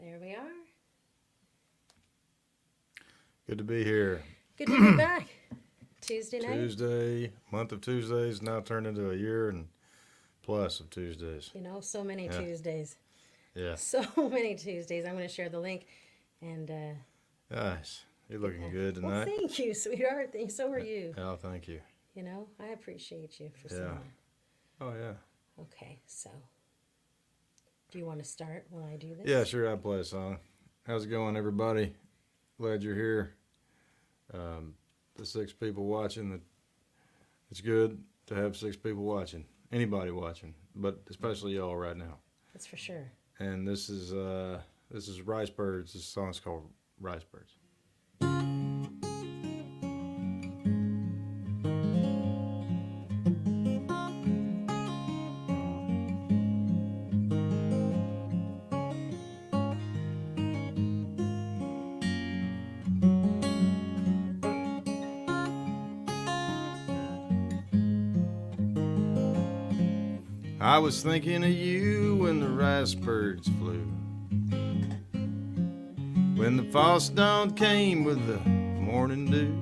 There we are. Good to be here. Good to be back. Tuesday night. Tuesday, month of Tuesdays now turned into a year and plus of Tuesdays. You know, so many Yeah. Tuesdays. Yeah. So many Tuesdays. I'm going to share the link. And Nice. You're looking good well, tonight. thank you, sweetheart. So are you. Oh, thank you. You know, I appreciate you for saying Yeah. that. Oh, yeah. Okay, so do you want to start while I do this? Yeah, sure. I'll play a song. How's it going, everybody? Glad you're here. The 6 people watching, it's good to have 6 people watching. Anybody watching, but especially y'all right now. That's for sure. And this is Rice Birds. This song's called Rice Birds. I was thinking of you when the rice birds flew, when the false dawn came with the morning dew.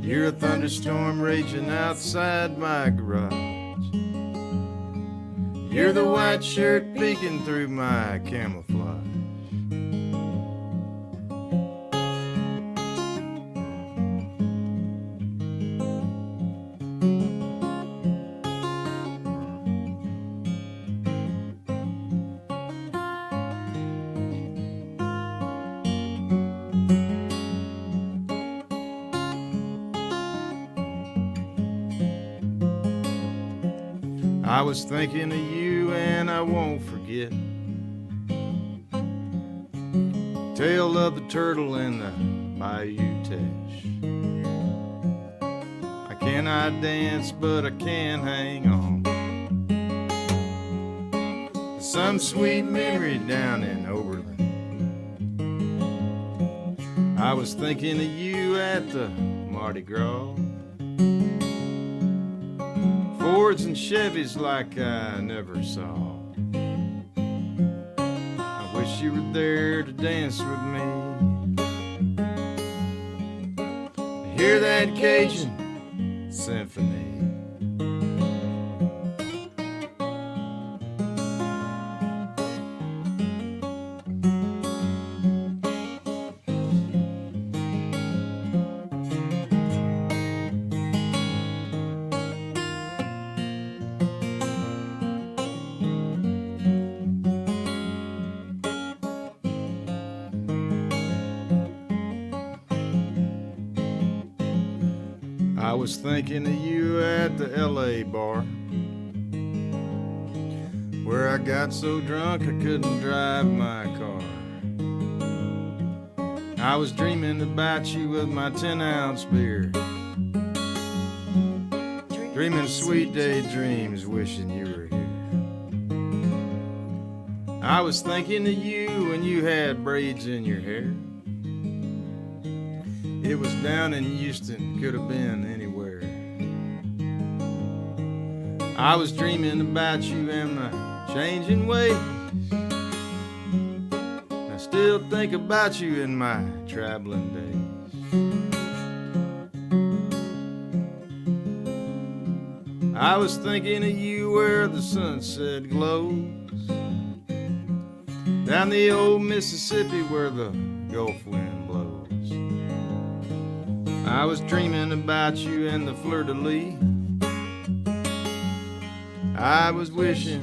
You're a thunderstorm raging outside my garage. You're the white shirt peeking through my camouflage. I was thinking of you and I won't forget. Tale of the turtle and the Bayou Teche. I cannot dance, but I can hang on. Some sweet memory down in Oberlin. I was thinking of you at the Mardi Gras. Fords and Chevys like I never saw. I wish you were there to dance with me. Hear that Cajun symphony. I was thinking of you at the LA bar, where I got so drunk I couldn't drive my car. I was dreaming about you with my 10-ounce beer, dreaming sweet daydreams, wishing you were here. I was thinking of you when you had braids in your hair. It was down in Houston, could have been anywhere. I was dreaming about you and my changing ways. I still think about you in my traveling days. I was thinking of you where the sunset glows, down the old Mississippi where the Gulf wind blows. I was dreaming about you in the fleur-de-lis. I was wishing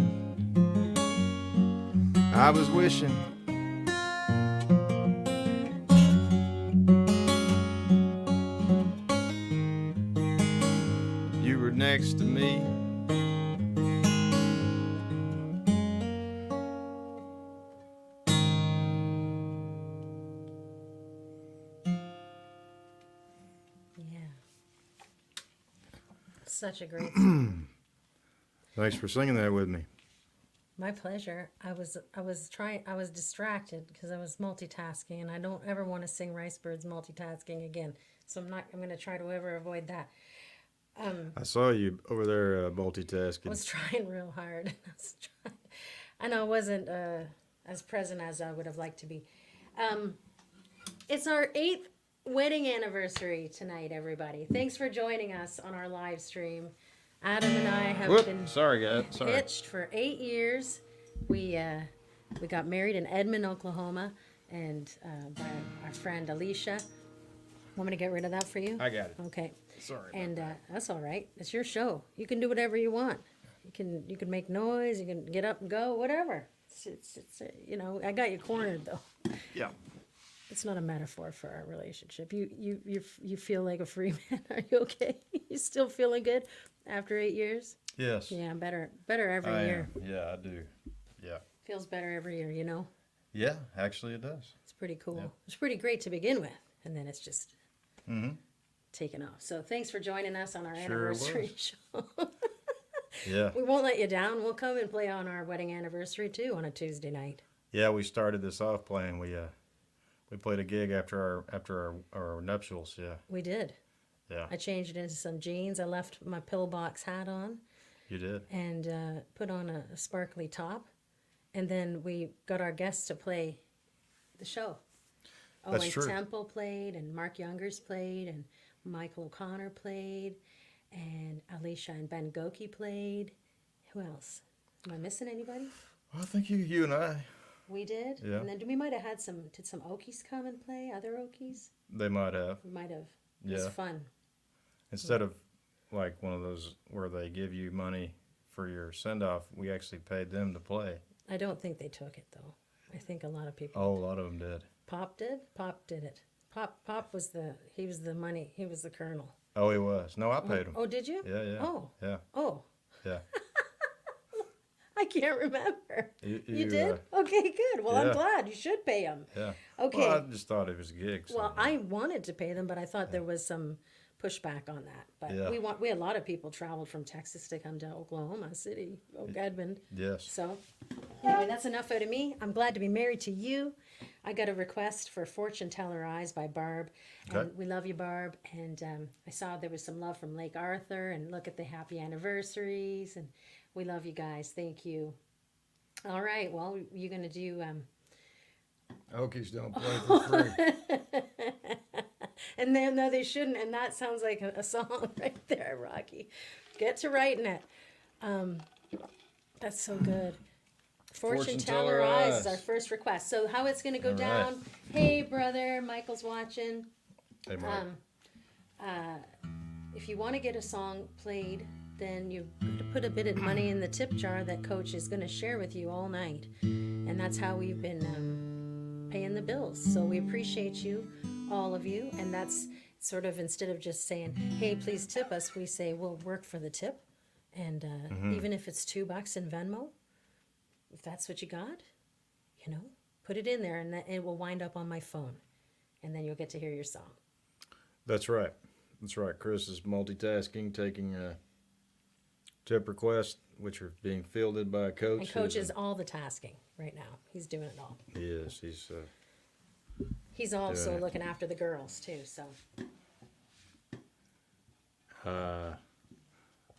you were next to me. Such a great song. Thanks for singing that with me. My pleasure. I was distracted because I was multitasking, and I don't ever want to sing Rice Birds multitasking again. So I'm going to try to ever avoid that. I saw you over there I multitasking. was trying real hard. I know it wasn't as present as I would have liked to be. It's our 8th wedding anniversary tonight, everybody. Thanks for joining us on our live stream. Adam and I have been Sorry, guys. Sorry. hitched for 8 years. We got married in Edmond, Oklahoma, and by our friend Alicia. Want me to get rid of that for you? I got it. Okay. Sorry. And that's all right. It's your show. You can do whatever you want. You can make noise. You can get up and go. Whatever. It's you know, I got you cornered though. Yeah. It's not a metaphor for our relationship. You feel like a free man. Are you okay? You still feeling good after 8 years? Yes. Yeah, better every year. Yeah, I do. Yeah. Feels better every year. You know. Yeah, actually, it does. It's pretty cool. Yeah. It's pretty great to begin with, and then it's just taken off. So thanks for joining us on our anniversary show. Yeah. We won't let you down. We'll come and play on our wedding anniversary too on a Tuesday night. Yeah, we started this off playing. We played a gig after our nuptials. Yeah. We did. Yeah. I changed it into some jeans. I left my pillbox hat on You did. and put on a sparkly top. And then we got our guests to play the show. That's Owen true. Temple played, and Mark Youngers played, and Michael O'Connor played, and Alicia and Ben Goki played. Who else? Am I missing anybody? Well, I think you and I. We did. Yeah. And then we might have had did some Okies come and play? Other Okies? They might have. We might have. It was Yeah. fun. Instead of like one of those where they give you money for your send off, we actually paid them to play. I don't think they took it though. I think a lot of people. Oh, a lot of them did. Pop did. Pop did it. Pop was he was the money. He was the colonel. Oh, he was. No, I paid him. Oh, did you? Yeah, yeah. Oh. Yeah, Oh. yeah. I can't remember. You did? Okay, good. Well, I'm yeah. glad. You should pay them. Yeah. Okay. Well, I just thought it was a gig. So. Well, I wanted to pay them, but I thought there was some pushback on that. But Yeah. we had a lot of people traveled from Texas to come to Oklahoma City, Edmond. Yes. So anyway, that's enough out of me. I'm glad to be married to you. I got a request for Fortune Teller Eyes by Barb. And Okay. we love you, Barb. And I saw there was some love from Lake Arthur, and look at the happy anniversaries. And we love you guys. Thank you. All right. Well, you're going to do... Okies don't play for free. And then, no, they shouldn't. And that sounds like a song right there, Rocky. Get to writing it. That's so good. Fortune Teller Eyes is our first request. So how it's going to go All right. down. Hey, brother, Michael's watching. Hey, Mark. If you want to get a song played, then you put a bit of money in the tip jar that Coach is going to share with you all night. And that's how we've been paying the bills. So we appreciate you, all of you. And that's sort of, instead of just saying, hey, please tip us, we say we'll work for the tip. And even if it's $2 in Venmo, if that's what you got, you know, put it in there and it will wind up on my phone. And then you'll get to hear your song. That's right. That's right. Chris is multitasking, taking tip requests, which are being fielded by a coach. And Coach is all the tasking right now. He's doing it all. He is. He's also doing it. looking after the girls too. So All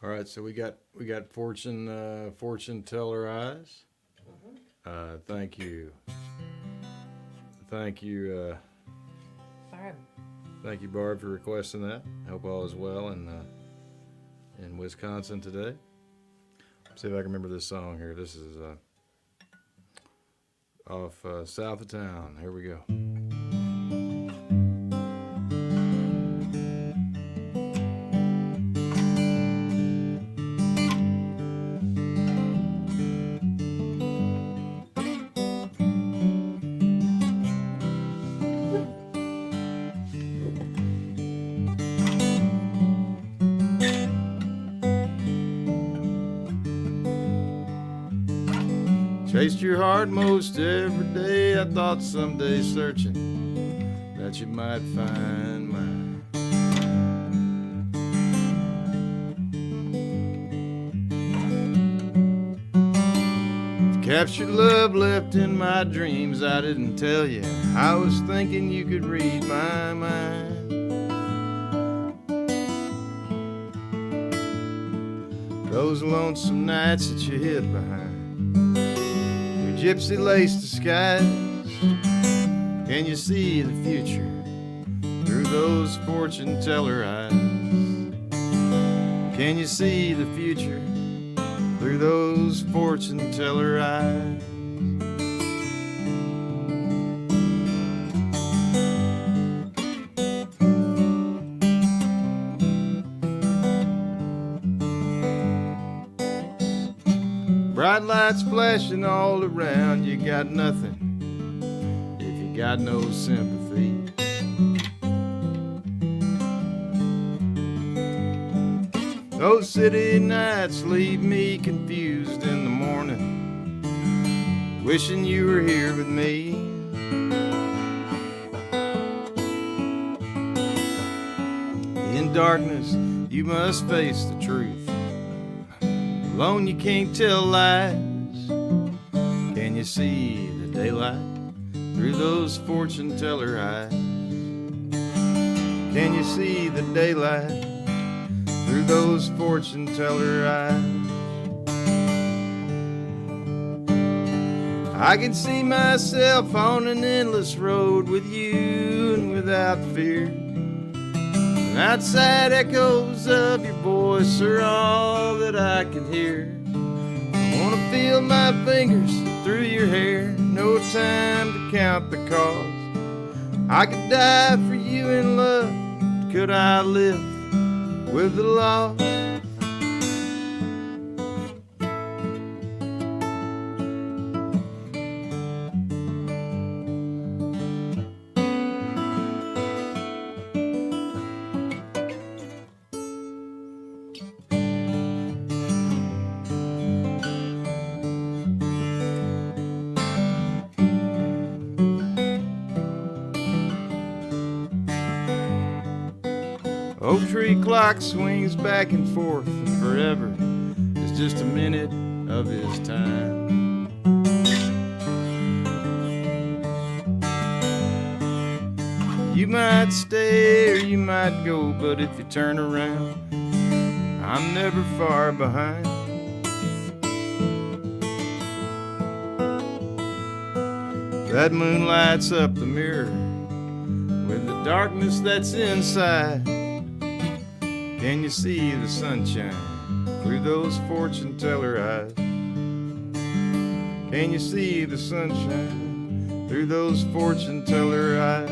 right. So we got Fortune Teller Eyes. Thank you. Thank you. Barb. Thank you, Barb, for requesting that. Hope all is well in Wisconsin today. See if I can remember this song here. This is off south of town. Here we go. Chased your heart most every day. I thought someday searching that you might find mine. Captured love left in my dreams. I didn't tell you. I was thinking you could read my mind. Those lonesome nights that you hid behind gypsy lace disguise. Can you see the future through those fortune teller eyes? Can you see the future through those fortune teller eyes? Bright lights flashing all around, you got nothing if you got no sympathy. Those city nights leave me confused in the morning, wishing you were here with me. In darkness, you must face the truth. Alone you can't tell lies. Can you see the daylight through those fortune teller eyes? Can you see the daylight through those fortune teller eyes? I can see myself on an endless road with you and without fear. And outside echoes of your voice are all that I can hear. I wanna feel my fingers through your hair, no time to count the cost. I could die for you in love, could I live with the loss? Oak tree clock swings back and forth, and forever is just a minute of his time. You might stay or you might go, but if you turn around, I'm never far behind. That moon lights up the mirror with the darkness that's inside. Can you see the sunshine through those fortune teller eyes? Can you see the sunshine through those fortune teller eyes?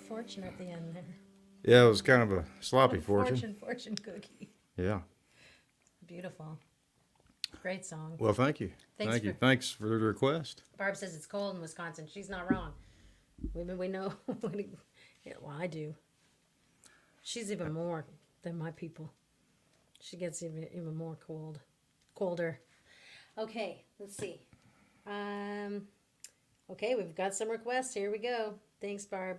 Fortune at the end there. Yeah, it was kind of a sloppy fortune. Fortune cookie. Yeah. Beautiful. Great song. Well, thank you. Thanks you. Thanks for the request. Barb says it's cold in Wisconsin. She's not wrong. We know. Yeah, well, I do. She's even more than my people. She gets even more colder. Okay, let's see. Okay, we've got some requests. Here we go. Thanks, Barb,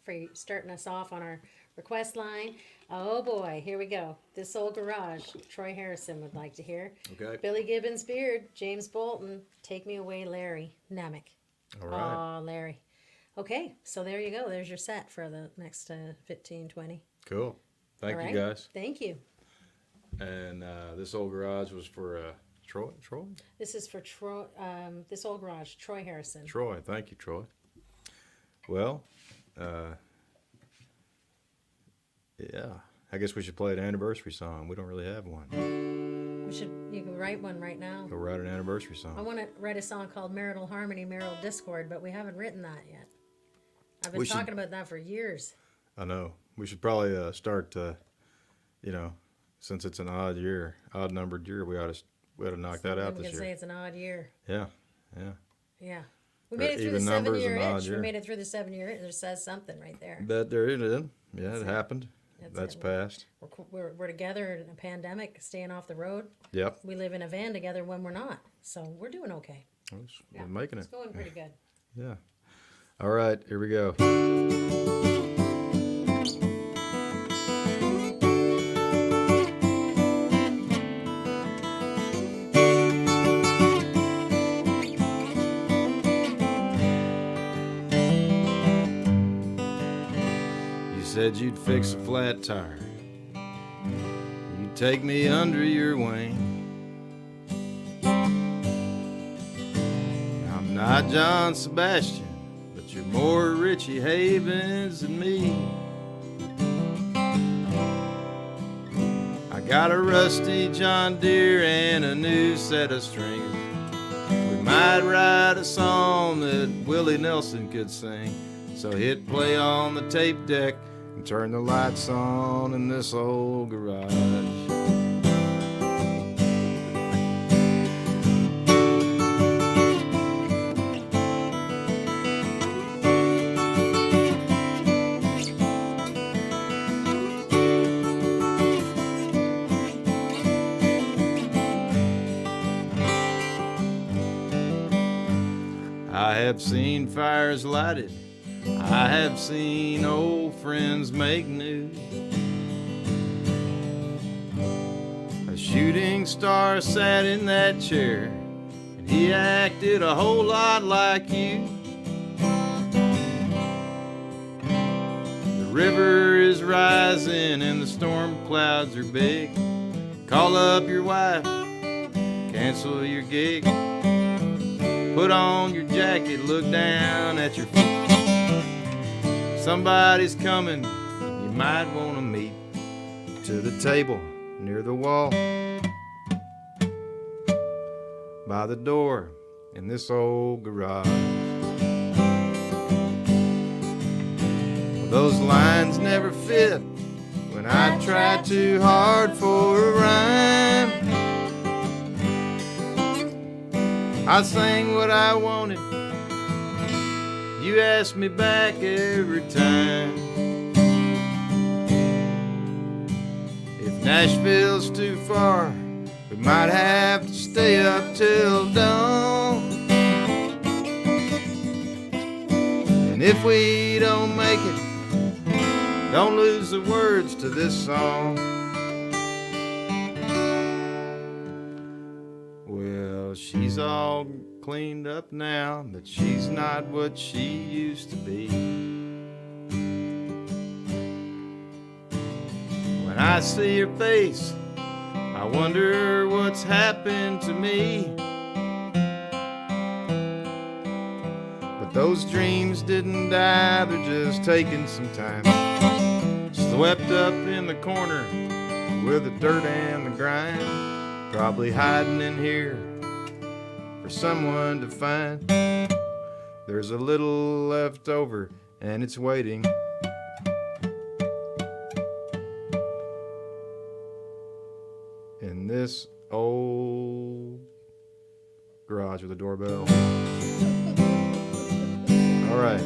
for starting us off on our request line. Oh boy, here we go. This Old Garage, Troy Harrison would like to hear. Okay. Billy Gibbons Beard, James Bolton, Take Me Away, Larry, Namek. All right. Oh, Larry. Okay, so there you go. There's your set for the next 15, 20. Cool. Thank All you, right. guys. Thank you. And this Old Garage was for Troy? This is for Troy. This Old Garage, Troy Harrison. Troy. Thank you, Troy. Well, yeah, I guess we should play an anniversary song. We don't really have one. You can write one right now. Go write an anniversary song. I want to write a song called Marital Harmony, Marital Discord, but we haven't written that yet. I've been talking about that for years. I know. We should probably start, since it's an odd numbered year, we ought to knock that out this year. We can say it's an odd year. Yeah. We made it through the even numbers 7-year and odd itch. year. We made it through the 7-year itch. There says something right there. That there it is. Yeah, it happened. That's it. passed. We're together in a pandemic, staying off the road. Yep. We live in a van together when we're not, so we're doing okay. We're making It's it. going pretty good. Yeah. All right, here we go. You said you'd fix a flat tire. You'd take me under your wing. I'm not John Sebastian, but you're more Richie Havens than me. I got a rusty John Deere and a new set of strings. We might write a song that Willie Nelson could sing. So hit play on the tape deck and turn the lights on in this old garage. I have seen fires lighted. I have seen old friends make new. A shooting star sat in that chair, and he acted a whole lot like you. The river is rising and the storm clouds are big. Call up your wife, cancel your gig. Put on your jacket, look down at your feet. Somebody's coming, you might want to meet. To the table near the wall, by the door in this old garage. Well, those lines never fit when I try too hard for a rhyme. I sang what I wanted, you asked me back every time. If Nashville's too far, we might have to stay up till dawn. And if we don't make it, don't lose the words to this song. Well, she's all cleaned up now, but she's not what she used to be. When I see her face, I wonder what's happened to me. But those dreams didn't die, they're just taking some time. Swept up in the corner with the dirt and the grime. Probably hiding in here for someone to find. There's a little left over and it's waiting. In this old garage with a doorbell. All right.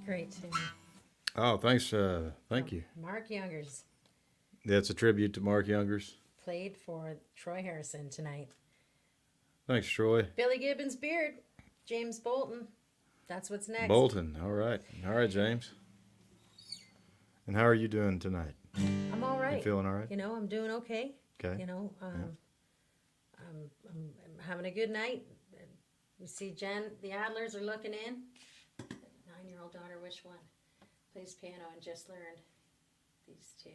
Great tune. Oh, thanks. Thank you. Mark Youngers That's a tribute to Mark Youngers. played for Troy Harrison tonight. Thanks, Troy. Billy Gibbons' beard, James Bolton. That's what's next. Bolton. All right, James. And how are you doing tonight? I'm all right. You feeling all right? You know, I'm doing okay. Okay. You know, I'm having a good night. We see Jen, the Adlers are looking in. 9-year-old daughter, which one? Plays piano and just learned these two.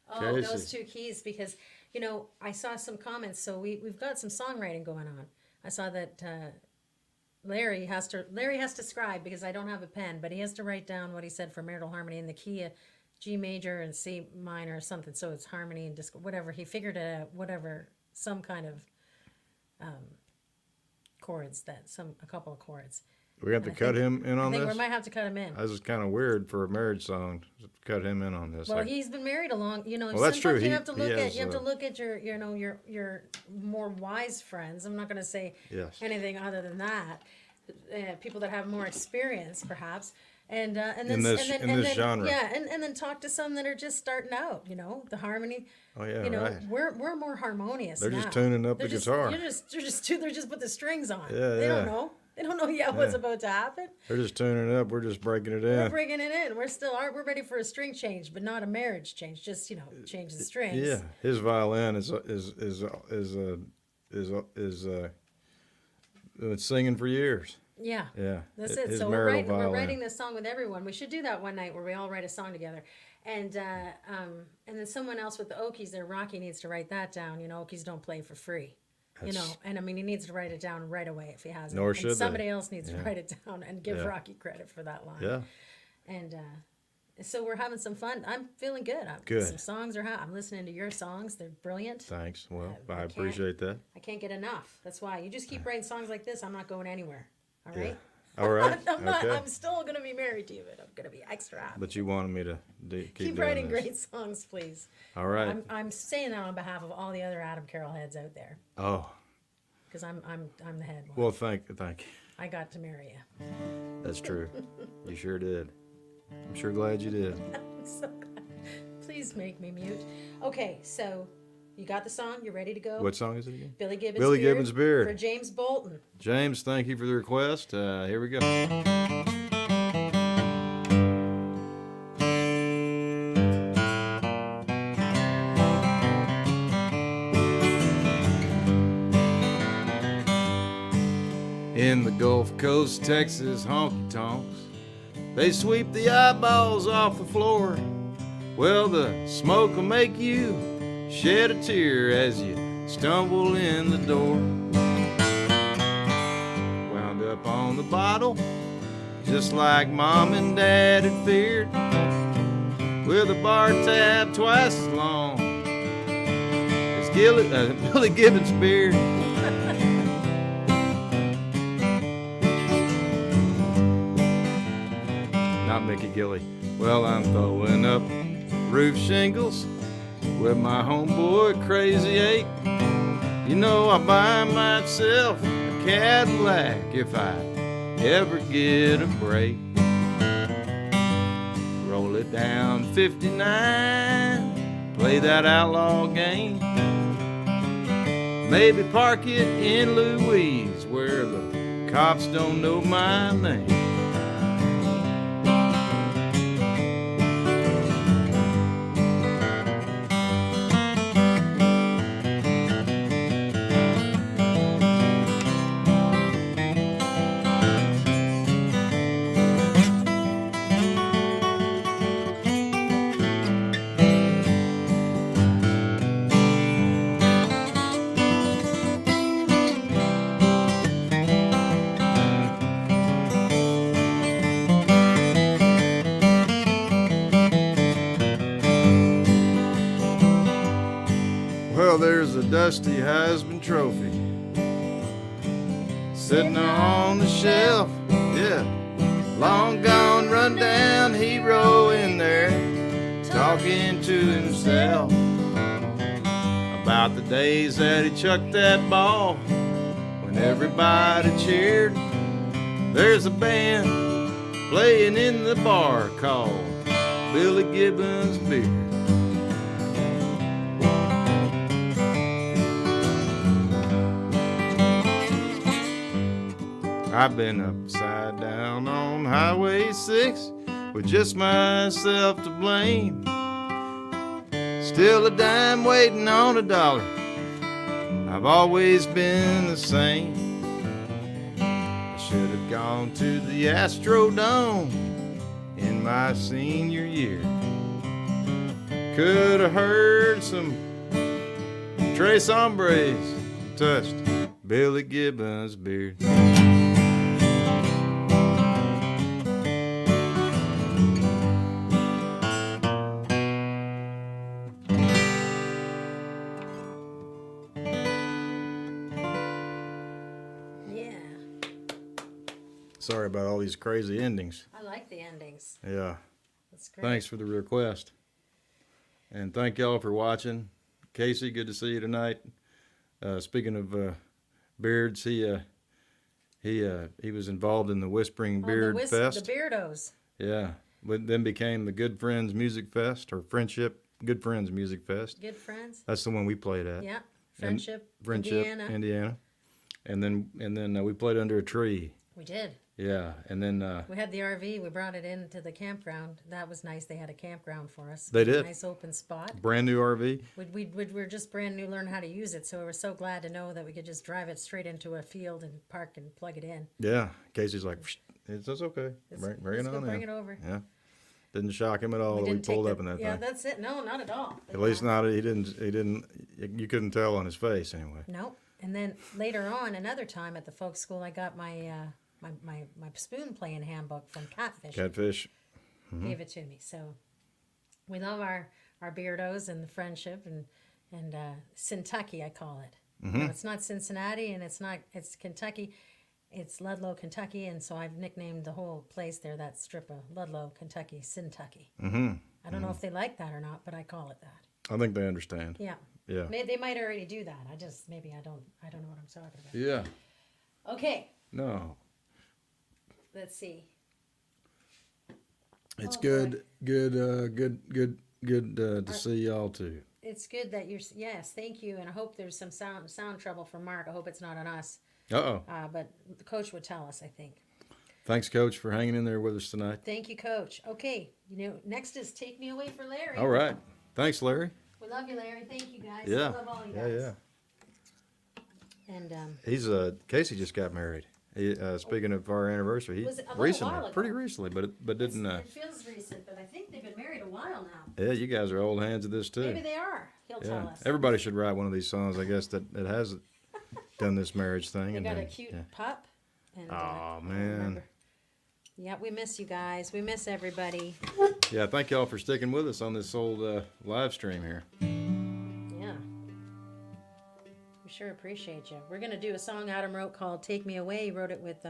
Oh, Casey. those two keys, because, you know, I saw some comments, so we've got some songwriting going on. I saw that Larry has to scribe because I don't have a pen, but he has to write down what he said for marital harmony in the key of G major and C minor or something. So it's harmony and disc, whatever. He figured it out, whatever, some kind of chords a couple of chords. We have to cut him in I on think this? we might have to cut him in. This is kind of weird for a marriage song to cut him in on this. Well, he's been married a long, Well, that's true. sometimes you He- have to he look has, at, your more wise friends. I'm not going to say Yes. anything other than that. People that have more experience, perhaps. And then In this- and then, in and this then, genre. yeah, and then talk to some that are just starting out. The harmony. Oh, yeah, Right. right. We're more harmonious. They're now. just tuning up the guitar. They're just put the strings on. Yeah, They yeah. don't know. They don't know yet what's Yeah. about to happen. They're just tuning it up. We're just breaking it We're in. bringing it in. We're ready for a string change, but not a marriage change. Just change the strings. Yeah, his violin is singing for years. Yeah. Yeah, That's hi- it. his So marital we're violin. writing this song with everyone. We should do that one night where we all write a song together. And then someone else with the Okies there, Rocky needs to write that down. Okies don't play for free. That's- And I mean he needs to write it down right away if he hasn't. Nor And should they. somebody else needs to Yeah. write it down and give Yeah. Rocky credit for that line. Yeah, And so we're having some fun. I'm feeling good. Good. Some songs are I'm listening to your songs. They're brilliant. thanks. Well, I I can't- appreciate that. I can't get enough. That's why you just keep writing songs like this. I'm not going anywhere. All Yeah. right. All right. I'm not. Okay. I'm still gonna be married to you, but I'm gonna be extra happy. But you wanted me to keep Keep doing writing this. great songs, please. All right. I'm saying that on behalf of all the other Adam Carroll heads out there, Oh, because I'm the head one. well, thank you. I got to marry you. That's true. You sure did. I'm sure glad you did. I'm so glad. Please make me mute. Okay, so you got the song. You ready to go? What song is it again? Billy Gibbons. Billy Beard Gibbons Beard. for James Bolton. James, thank you for the request. Here we go. In the Gulf Coast, Texas honky tonks, they sweep the eyeballs off the floor. Well, the smoke will make you shed a tear as you stumble in the door. Wound up on the bottle, just like Mom and Dad had feared, with a bar tab twice as long as Billy Gibbons' beard. Not Mickey Gilly. Well, I'm throwing up roof shingles with my homeboy Crazy 8. I buy myself a Cadillac if I ever get a break. Roll it down 59, play that outlaw game. Maybe park it in Louise where the cops don't know my name. Well, there's a dusty Heisman trophy sitting on the shelf. Yeah, long gone, run down hero in there, talking to himself about the days that he chucked that ball when everybody cheered. There's a band playing in the bar called Billy Gibbons Beard. I've been upside down on Highway 6 with just myself to blame. Still a dime waiting on a dollar. I've always been the same. I should have gone to the Astrodome in my senior year. Could have heard some Tres Hombres, touched Billy Gibbons' beard. Sorry about all these crazy endings. I like the endings. Yeah. That's great. Thanks for the request. And thank y'all for watching. Casey, good to see you tonight. Speaking of beards, he was involved in the Whispering Beard Fest. The Beardos. Yeah. Then became the Good Friends Music Fest, or Friendship Good Friends Music Fest. Good Friends. That's the one we played at. Yeah. Friendship, Indiana. And then we played under a tree. We did. Yeah, and then we had the RV. We brought it into the campground. That was nice. They had a campground for us. They did. A nice open spot. Brand new RV. We were just brand new, learning how to use it. So we were so glad to know that we could just drive it straight into a field and park and plug it in. Yeah, Casey's like, it's okay. Bring it on in. Bring it over. Yeah, didn't shock him at all that we pulled up in that thing. Yeah, that's it. No, not at all. At least not. He didn't. You couldn't tell on his face anyway. No. And then later on, another time at the folk school, I got my spoon playing handbook from Catfish. Catfish. Mm-hmm. Gave it to me. So we love our Beardos and the friendship and Kentucky, I call it. Mm-hmm. No, it's not Cincinnati and it's Kentucky. It's Ludlow, Kentucky, and so I've nicknamed the whole place there, that strip of Ludlow, Kentucky, Kentucky. Mm-hmm. I don't know if they like that or not, but I call it that. I think they understand. Yeah. Yeah. They might already do that. I don't know what I'm talking about. Yeah. Okay. No. Let's see. It's good to see y'all too. It's good that you're. Yes, thank you, and I hope there's some sound trouble for Mark. I hope it's not on us. Uh-oh. But the coach would tell us, I think. Thanks, Coach, for hanging in there with us tonight. Thank you, Coach. Okay, next is Take Me Away for Larry. All right. Thanks, Larry. We love you, Larry. Thank you, guys. Yeah. I love all you guys. Yeah. And he's Casey just got married. He, speaking of our anniversary, was it a little recently, while ago? pretty recently, but didn't. It feels recent, but I think they've been married a while now. Yeah, you guys are old hands at this too. Maybe they are. He'll Yeah. tell us. Everybody should write one of these songs, I guess, that has done this marriage thing. They and got then, a cute yeah. pup. And, Oh, I man. remember. Yeah, we miss you guys. We miss everybody. Yeah, thank y'all for sticking with us on this old live stream here. Yeah. We sure appreciate you. We're going to do a song Adam wrote called Take Me Away. He wrote it with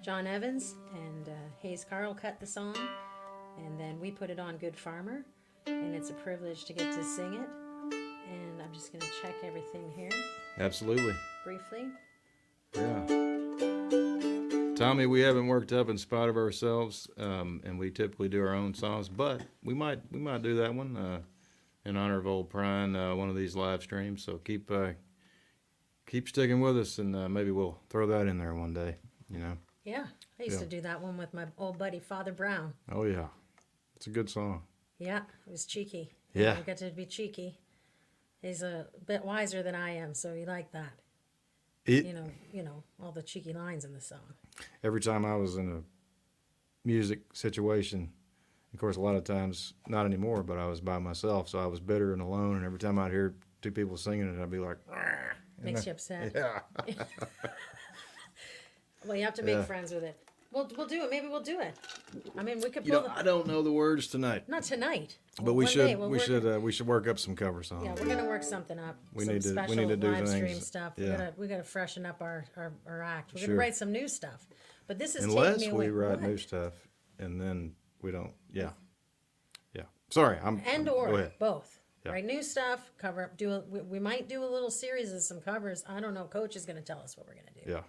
John Evans, and Hayes Carl cut the song. And then we put it on Good Farmer. And it's a privilege to get to sing it. And I'm just going to check everything here Absolutely. briefly. Yeah. Tommy, we haven't worked up in spite of ourselves, and we typically do our own songs, but we might do that one in honor of old Prine, one of these live streams. So keep sticking with us, and maybe we'll throw that in there one day. You know. Yeah, I used to do that one with my old buddy Father Brown. Oh yeah, it's a good song. Yeah, it was cheeky. Yeah. We got to be cheeky. He's a bit wiser than I am, so he liked that. You know, all the cheeky lines in the song. Every time I was in a music situation, of course, a lot of times, not anymore, but I was by myself, so I was bitter and alone, and every time I'd hear two people singing it, I'd be like, Makes you upset. Yeah. Well, you have to make friends with it. We'll do it. Maybe we'll do it. I mean, we could You pull know, I don't know the words tonight, not tonight. but we One should day we'll we should work up some cover songs. Yeah, we're gonna work something up. We some need to- we special need to do live stream things. stuff. Yeah. We gotta freshen up our act. We're Sure. gonna write some new stuff. But this is Unless taking me we away. write What? new stuff, and then we don't. Yeah. Sorry, go Or ahead. both. Yeah. Write new stuff. Cover up. We might do a little series of some covers. I don't know. Coach is gonna tell us what we're gonna do. Yeah.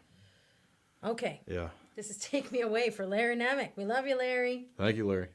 Okay. Yeah. This is Take Me Away for Larry Nemec. We love you, Larry. Thank you, Larry.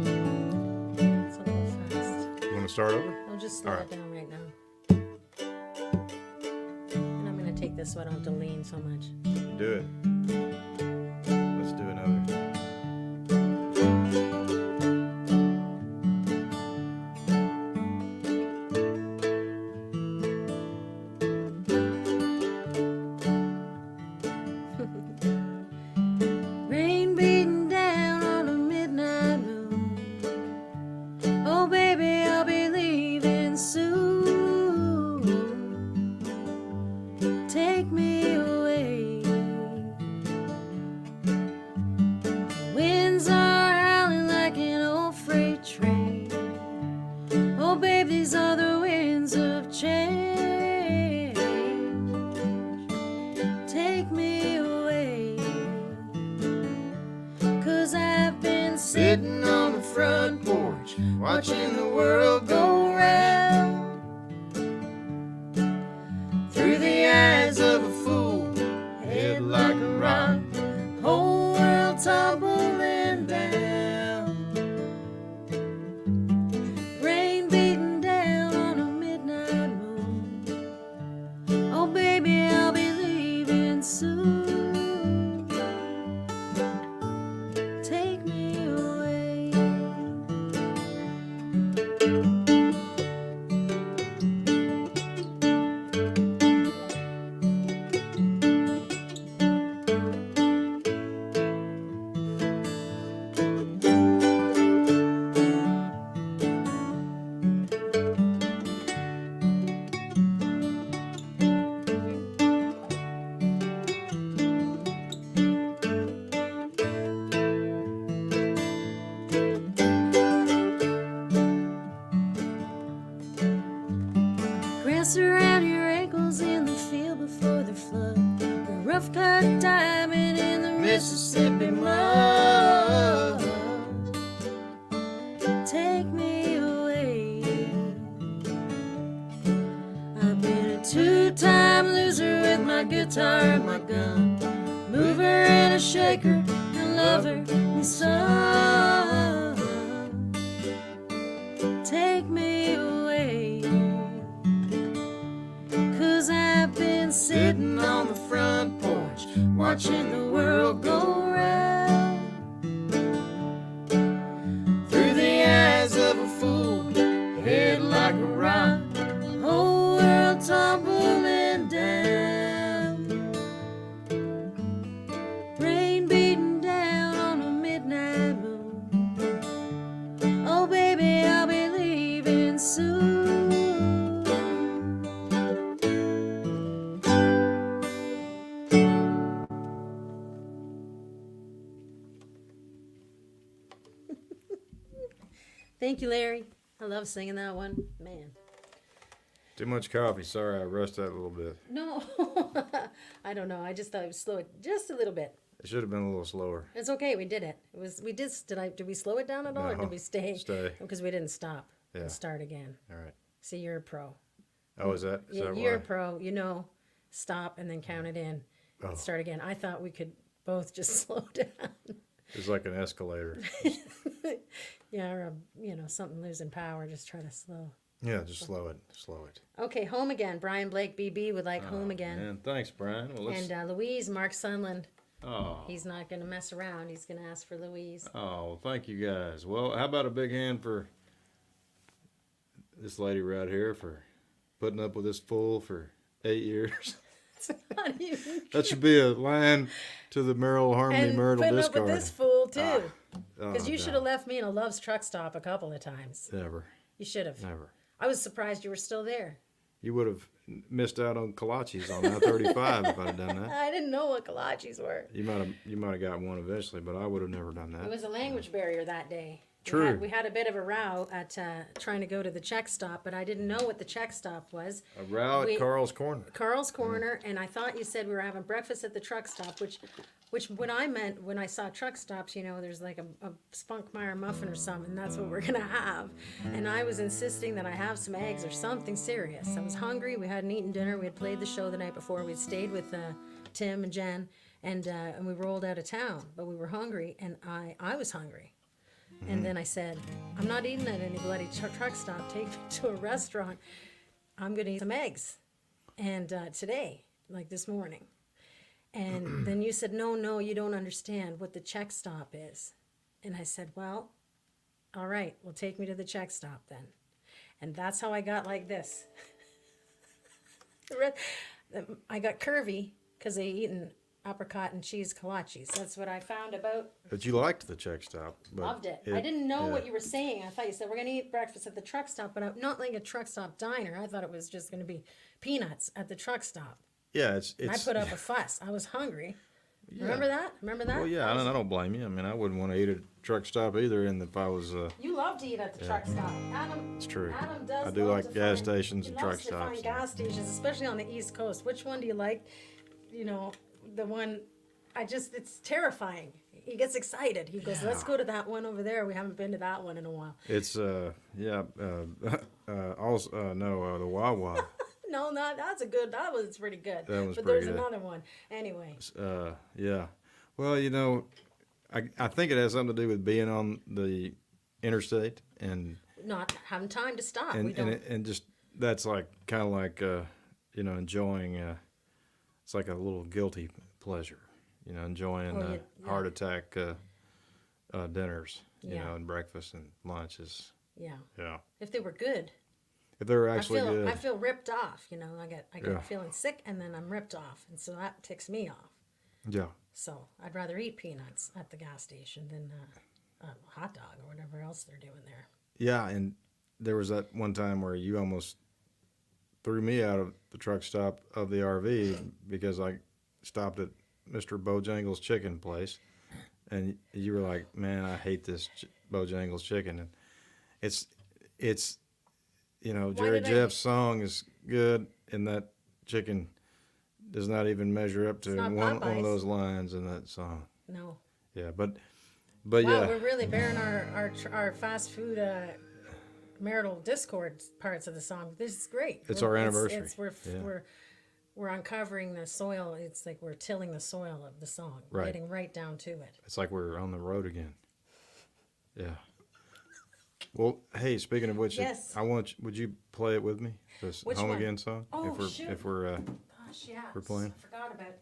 It's a little fast. You want to start over? I'll just slow All it right. down right now. And I'm gonna take this so I don't have to lean so much. Do it. Let's do another. Rain beating down on a midnight moon. Oh, baby, sitting on the front porch, watching the world go round. Through the eyes of a fool, head like a rock, whole world tumbling down. Rain beating down on a midnight moon. Oh baby, I'll be leaving soon. Take me away. Grass around your ankles in the field before the flood. The rough cut diamond in the Mississippi mud. Take me away. I've been a two-time loser with my guitar and my gun, mover and a shaker, a lover and son. Take me away. 'Cause I've been sitting on the front porch, watching the world go round. Through the eyes of a fool, head like a rock, whole world tumbling down. Rain beating down on a midnight moon. Oh baby, I'll be leaving soon. Thank you, Larry. I love singing that one. Man. Too much coffee. Sorry, I rushed that a little bit. No. I don't know. I just thought I would slow it just a little bit. It should have been a little slower. It's okay. We did it. Did we slow it down at all or No, did we stay? stay. Because we didn't stop Yeah. and start again. All right. See, you're a pro. Oh, is that Yeah, why? you're a pro. You know, stop and then count it in. Oh. Start again. I thought we could both just slow down. It's like an escalator. Yeah, or something losing power. Just try to slow. Yeah, just slow it. Slow it. Okay, home again. Brian Blake BB would like home again. Man, thanks, Brian. Well, let's... And Louise, Mark Sunland. Oh. He's not going to mess around. He's going to ask for Louise. Oh, thank you guys. Well, how about a big hand for this lady right here for putting up with this fool for 8 years? It's not even That should be a line to the Merrill Harmony and marital putting discard. up with this fool too, Oh, because you should no. have left me in a Love's truck stop a couple of times. Never, You should have. never. I was surprised you were still there. You would have missed out on kolaches on I-35 if I'd have done that. I didn't know what kolaches were. You might have got one eventually, but I would have never done It that. was a language barrier that day. True. We had a bit of a row at trying to go to the check stop, but I didn't know what the check stop was. A row at Carl's Corner. Carl's Corner, and I thought you said we were having breakfast at the truck stop, which what I meant when I saw truck stops, there's like a Spunkmeyer muffin or something, and that's what we're gonna have. And I was insisting that I have some eggs or something serious. I was hungry. We hadn't eaten dinner. We had played the show the night before. We'd stayed with Tim and Jen, and we rolled out of town, but we were hungry, and I was hungry. And then I said, I'm not eating at any bloody truck stop. Take me to a restaurant. I'm going to eat some eggs. And today, like this morning. And then you said, no, you don't understand what the check stop is. And I said, well, all right, well, take me to the check stop then. And that's how I got like this. I got curvy because I eaten apricot and cheese kolaches. That's what I found about. But you liked the check stop. But Loved it. I didn't know what you were saying. I thought you said we're going to eat breakfast at the truck stop, but not like a truck stop diner. I thought it was just going to be peanuts at the truck stop. Yeah, it's. I put up a fuss. I was hungry. Remember that? Well, yeah, I don't blame you. I mean, I wouldn't want to eat at a truck stop either, and if I was. You love to eat at the truck stop. Adam. It's true. Adam does. I do love like to gas find- stations he and truck loves to find stops. gas stations, especially on the East Coast. Which one do you like? The one. It's terrifying. he gets excited. He goes, let's go to that one over there. We haven't been to that one in a while. It's the Wawa. No, that was pretty good. That was but pretty there's good. another one. Anyway. Yeah. Well, you know, I think it has something to do with being on the interstate and Not having time to stop. and just that's like kind of like you know, enjoying it's like a little guilty pleasure, you know, enjoying heart attack dinners, you know, and breakfast and lunches. Yeah. Yeah. If they were good. If they were actually good. I feel ripped off, you know. I get feeling sick and then I'm ripped off, and so that ticks me off. Yeah. So I'd rather eat peanuts at the gas station than a hot dog or whatever else they're doing there. Yeah, and there was that one time where you almost threw me out of the truck stop of the RV because I stopped at Mr. Bojangles Chicken place, and you were like, "Man, I hate this Bojangles Chicken." And it's you know, Jerry Jeff's song is good, and that chicken does not even measure up to one of those lines in that song. No. Yeah, but wow, yeah, we're really bearing our fast food marital discord parts of the song. This is great. It's our anniversary. We're uncovering the soil. It's like we're tilling the soil of the song, getting right down to it. It's like we're on the road again. Yeah. Well, hey, speaking of which, yes. would you play it with me? This Which Home one? Again song? Oh, if we're Gosh, yeah. we're playing. I forgot about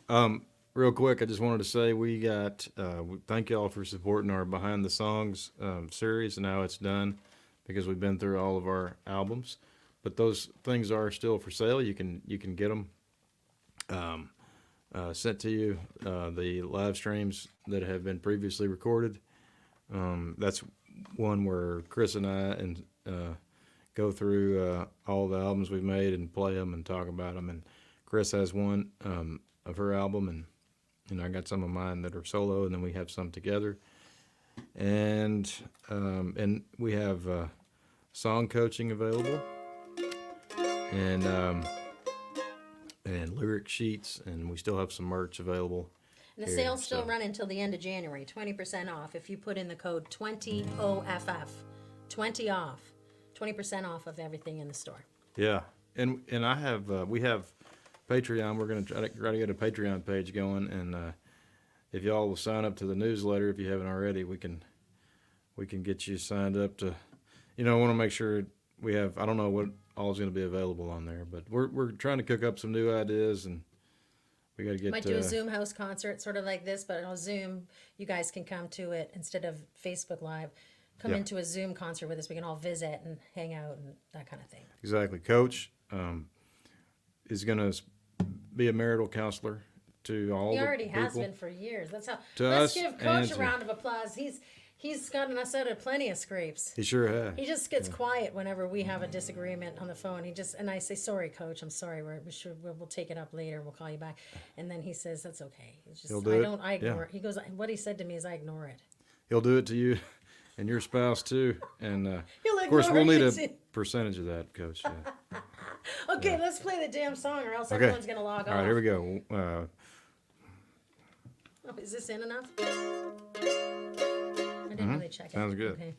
that. Real quick, I just wanted to say we thank y'all for supporting our Behind the Songs series. Now it's done because we've been through all of our albums, but those things are still for sale. You can get them sent to you. The live streams that have been previously recorded. That's one where Chris and I go through all the albums we've made and play them and talk about them. And Chris has one of her album, and I got some of mine that are solo, and then we have some together. And we have song coaching available, and lyric sheets, and we still have some merch available. And the sales still run until the end of January. 20% off if you put in the code 20OFF. 20 off. 20% off of everything in the store. Yeah, and I have we have Patreon. We're gonna try to get a Patreon page going, and if y'all will sign up to the newsletter if you haven't already, we can get you signed up to. You know, I want to make sure we have. I don't know what all is going to be available on there, but we're trying to cook up some new ideas, and we got to get. Might do a Zoom house concert, sort of like this, but on Zoom, you guys can come to it instead of Facebook Live. Come into a Zoom concert with us. We can all visit and hang out and that kind of thing. Exactly. Coach is going to be a marital counselor to all the people. He already has been for years. That's how. To Let's us give Coach a round of applause. He's gotten us out of plenty of scrapes. He sure has. He just gets quiet whenever we have a disagreement on the phone. And I say, "Sorry, Coach. I'm sorry. We'll take it up later. We'll call you back." And then he says, "That's okay." It's just, He'll do it. I ignore it. He goes, "What he said to me is I ignore it." He'll do it to you and your spouse too. And of He'll course, we'll ignore need you a too. percentage of that, Coach. Yeah. Okay, let's play the damn song, or else everyone's gonna log off. All right, here we go. Oh, is this in enough? I didn't really check it. Sounds good. Okay.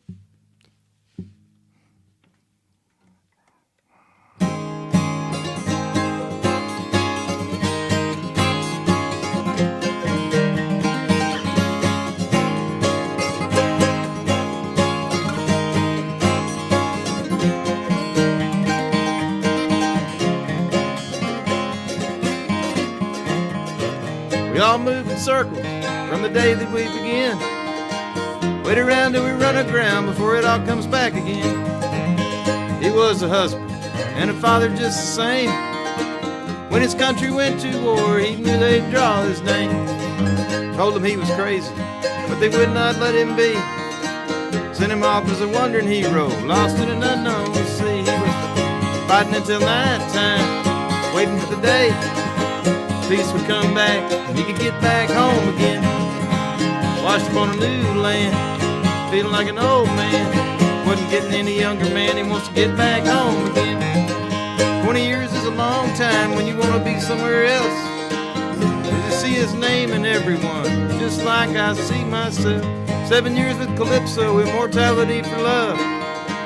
We all move in circles from the day that we begin. Wait around till we run aground before it all comes back again. He was a husband and a father just the same. When his country went to war, he knew they'd draw his name. Told him he was crazy, but they would not let him be. Sent him off as a wandering hero, lost in an unknown sea. He was fighting until night time, waiting for the day peace would come back and he could get back home again. Washed up on a new land, feeling like an old man. Wasn't getting any younger, man, he wants to get back home again. 20 years is a long time when you want to be somewhere else. There's a see his name in everyone, just like I see myself. 7 years with Calypso, immortality for love.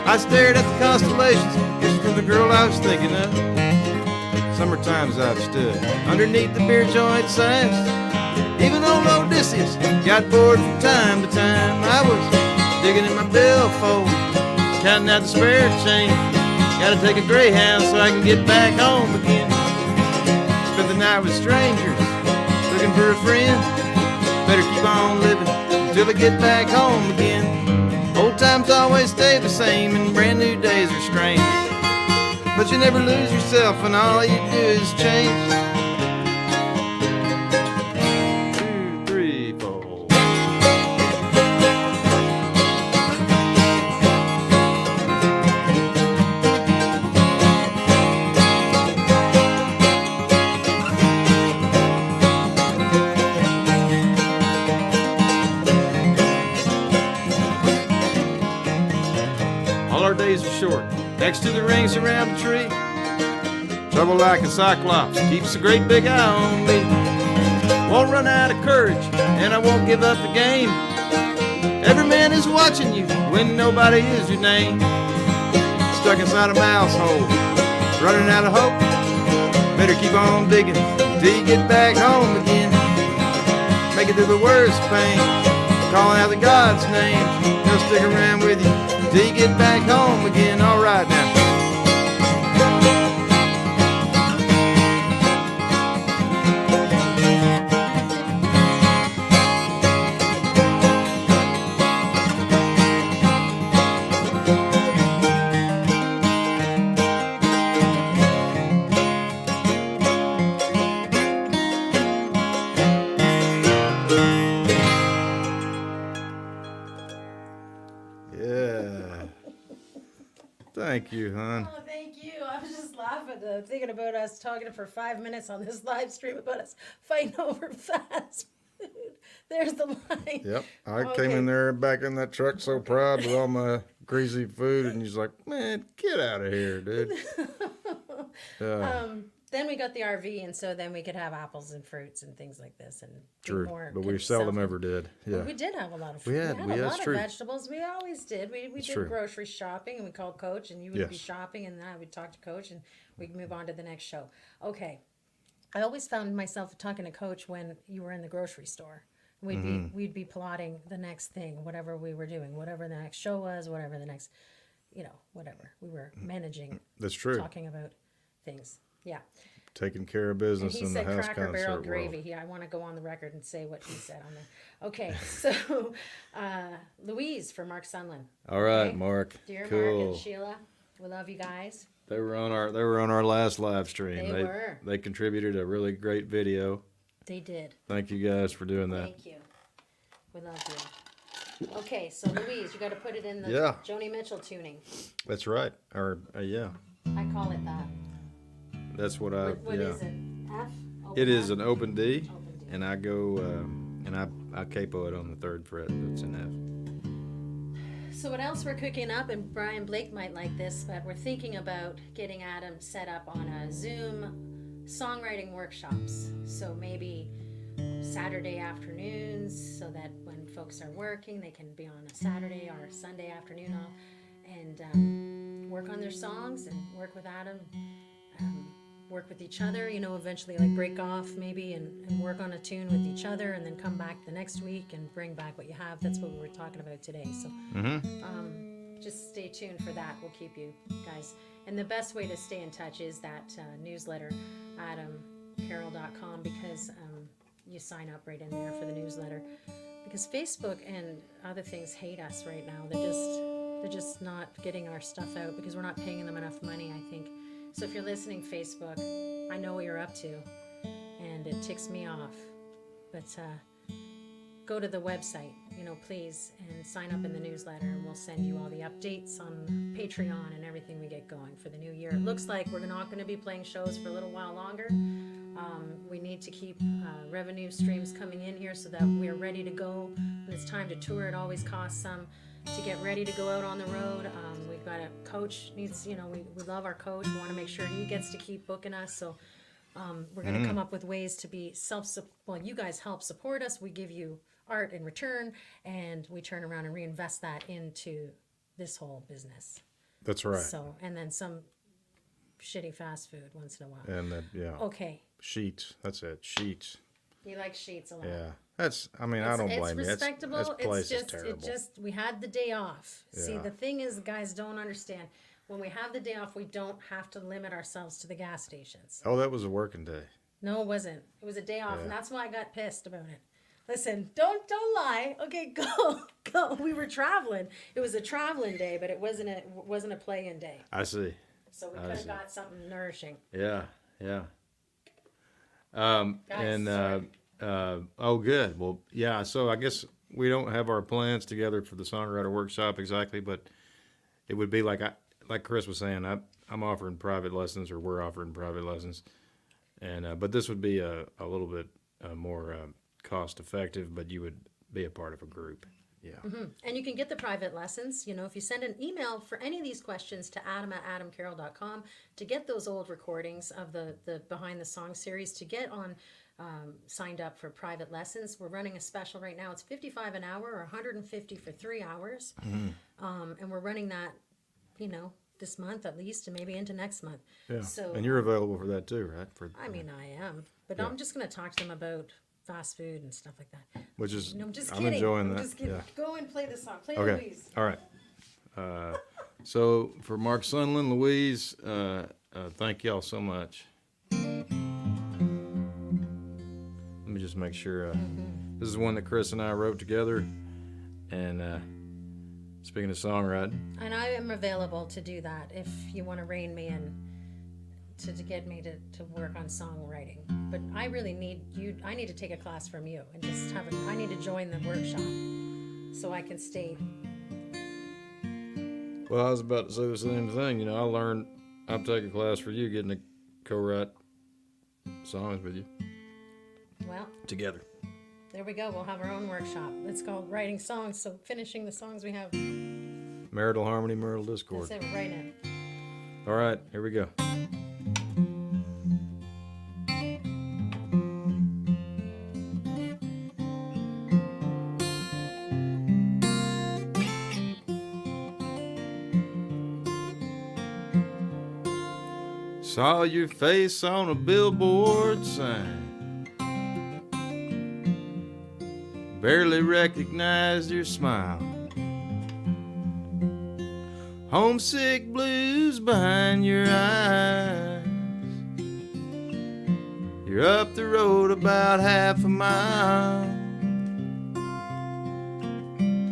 I stared at the constellations, just for the girl I was thinking of. Summertimes I've stood underneath the beer joint signs. Even old Odysseus got bored from time to time. I was digging in my billfold, counting out the spare change. Gotta take a Greyhound so I can get back home again. Spent the night with strangers, looking for a friend. Better keep on living until I get back home again. Old times always stay the same and brand new days are strange. But you never lose yourself and all you do is change. 2, 3, 4. All our days are short. Next to the rings around the tree, trouble like a cyclops keeps a great big eye on me. Won't run out of courage, and I won't give up the game. Every man is watching you when nobody is your name. Stuck inside a mouse hole, running out of hope. Better keep on digging till you get back home again. Make it through the worst pain, calling out the God's name. He'll stick around with you till you get back home again. All right now. Yeah. Thank you, hon. Oh, thank you. I was just laughing, thinking about us talking for 5 minutes on this live stream about us fighting over fast food. There's the line. Yep. I Okay. came in there back in that truck so proud with all my greasy food, and he's like, man, get out of here, dude. Then we got the RV, and so then we could have apples and fruits and things like this, and do True. more But we good seldom stuff. ever did. Yeah. Well, we did have a lot of fruit. We had- a that's lot true. of vegetables. We always did. We did true. grocery shopping, and we called Coach, and you would be Yes. shopping, and then I would talk to Coach, and we'd move on to the next show. Okay. I always found myself talking to Coach when you were in the grocery store. We'd be plotting the next thing, whatever we were doing, whatever the next show was, whatever the next, whatever. We were managing, That's true. talking about things. Yeah. Taking care of And business he in the said house Cracker Barrel concert gravy. world. Yeah, I want to go on the record and say what he said on there. Okay, so Louise for Mark Sunland. All right, Okay. Mark. Dear Mark Cool. and Sheila, we love you guys. They were on our last live stream. They were. They contributed a really great video. They did. Thank you guys for doing that. Thank you. We love you. Okay, so Louise, you got to put it in the Yeah. Joni Mitchell tuning. That's right. Or yeah, I call it that. that's what I. What yeah. is it? F? It is F? an open D, Open D. and I go and I capo it on the 3rd fret. That's an So what else we're cooking up, and Brian Blake might like this, but we're thinking about getting Adam set up on a Zoom songwriting workshops. So maybe Saturday afternoons, so that when folks are working, they can be on a Saturday or a Sunday afternoon off and work on their songs and work with Adam. Work with each other, eventually like break off maybe and work on a tune with each other and then come back the next week and bring back what you have. That's what we were talking about today. So just stay tuned for that. We'll keep you guys. And the best way to stay in touch is that newsletter, adamcarroll.com, because you sign up right in there for the newsletter. Because Facebook and other things hate us right now. They're just not getting our stuff out because we're not paying them enough money, I think. So if you're listening, Facebook, I know what you're up to, and it ticks me off. But go to the website, please, and sign up in the newsletter, and we'll send you all the updates on Patreon and everything we get going for the new year. It looks like we're not going to be playing shows for a little while longer. We need to keep revenue streams coming in here so that we're ready to go. When it's time to tour, it always costs some to get ready to go out on the road. We've got a coach needs, we love our coach. We want to make sure he gets to keep booking us. So We're going to come up with ways to be well, you guys help support us. We give you art in return, and we turn around and reinvest that into this whole business. That's right. So, and then some shitty fast food once in a while. And that, yeah. Okay. Sheets. That's it. Sheets. You like sheets a lot. Yeah. That's, I mean, I don't blame you. It's respectable. That place is It terrible. just, we had the day off. See, Yeah. the thing is, guys don't understand. When we have the day off, we don't have to limit ourselves to the gas stations. Oh, that was a working day. No, it wasn't. It was a day off, Yeah. and that's why I got pissed about it. Listen, don't lie. Okay, go. We were traveling. It was a traveling day, but it wasn't a play-in day. I see. So we could have got something nourishing. Yeah. Yeah. Guys, sorry. Oh, good. Well, yeah. So I guess we don't have our plans together for the songwriter workshop exactly, but it would be like Chris was saying. I'm offering private lessons, or we're offering private lessons, and but this would be a little bit more cost effective. But you would be a part of a group. Yeah. Mm-hmm. And you can get the private lessons, if you send an email for any of these questions to adam@adamcarroll.com to get those old recordings of the Behind the Song series, to get on signed up for private lessons. We're running a special right now. It's $55 an hour or $150 for 3 hours. Mm-hmm. And we're running that, this month at least, and maybe into next month. Yeah. So, and you're available for that too, right? I am. But Yeah. I'm just going to talk to them about fast food and stuff like that. Which is, No, I'm just I'm kidding. enjoying I'm that. just kidding. Yeah. Go and play the song. Play Okay. Louise. All right. So for Mark Sunderland, Louise, thank y'all so much. Let me just make sure. This is one that Chris and I wrote together. And speaking of songwriting, And I am available to do that if you want to rein me in to get me to work on songwriting. But I really need you. I need to take a class from you and just I need to join the workshop so I can stay. well, I was about to say the same thing. I'll take a class for you, getting to co-write songs with you Well, together. there we go. We'll have our own workshop. It's called Writing Songs. So finishing the songs we have. Marital harmony, marital discord. That's it, right now. All right, here we go. Saw your face on a billboard sign. Barely recognized your smile. Homesick blues behind your eyes. You're up the road about half a mile.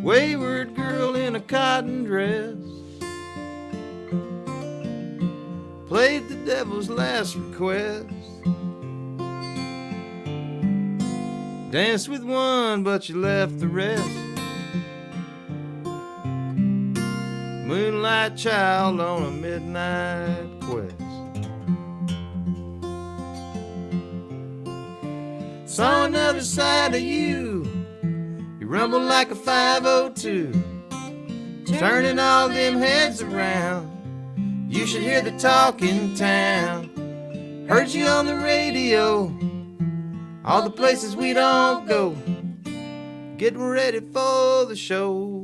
Wayward girl in a cotton dress played the devil's last request. Danced with one, but you left the rest. Moonlight child on a midnight quest. Saw another side of you. You rumble like a 502, turning all them heads around. You should hear the talk in town. Heard you on the radio, all the places we don't go. Getting ready for the show.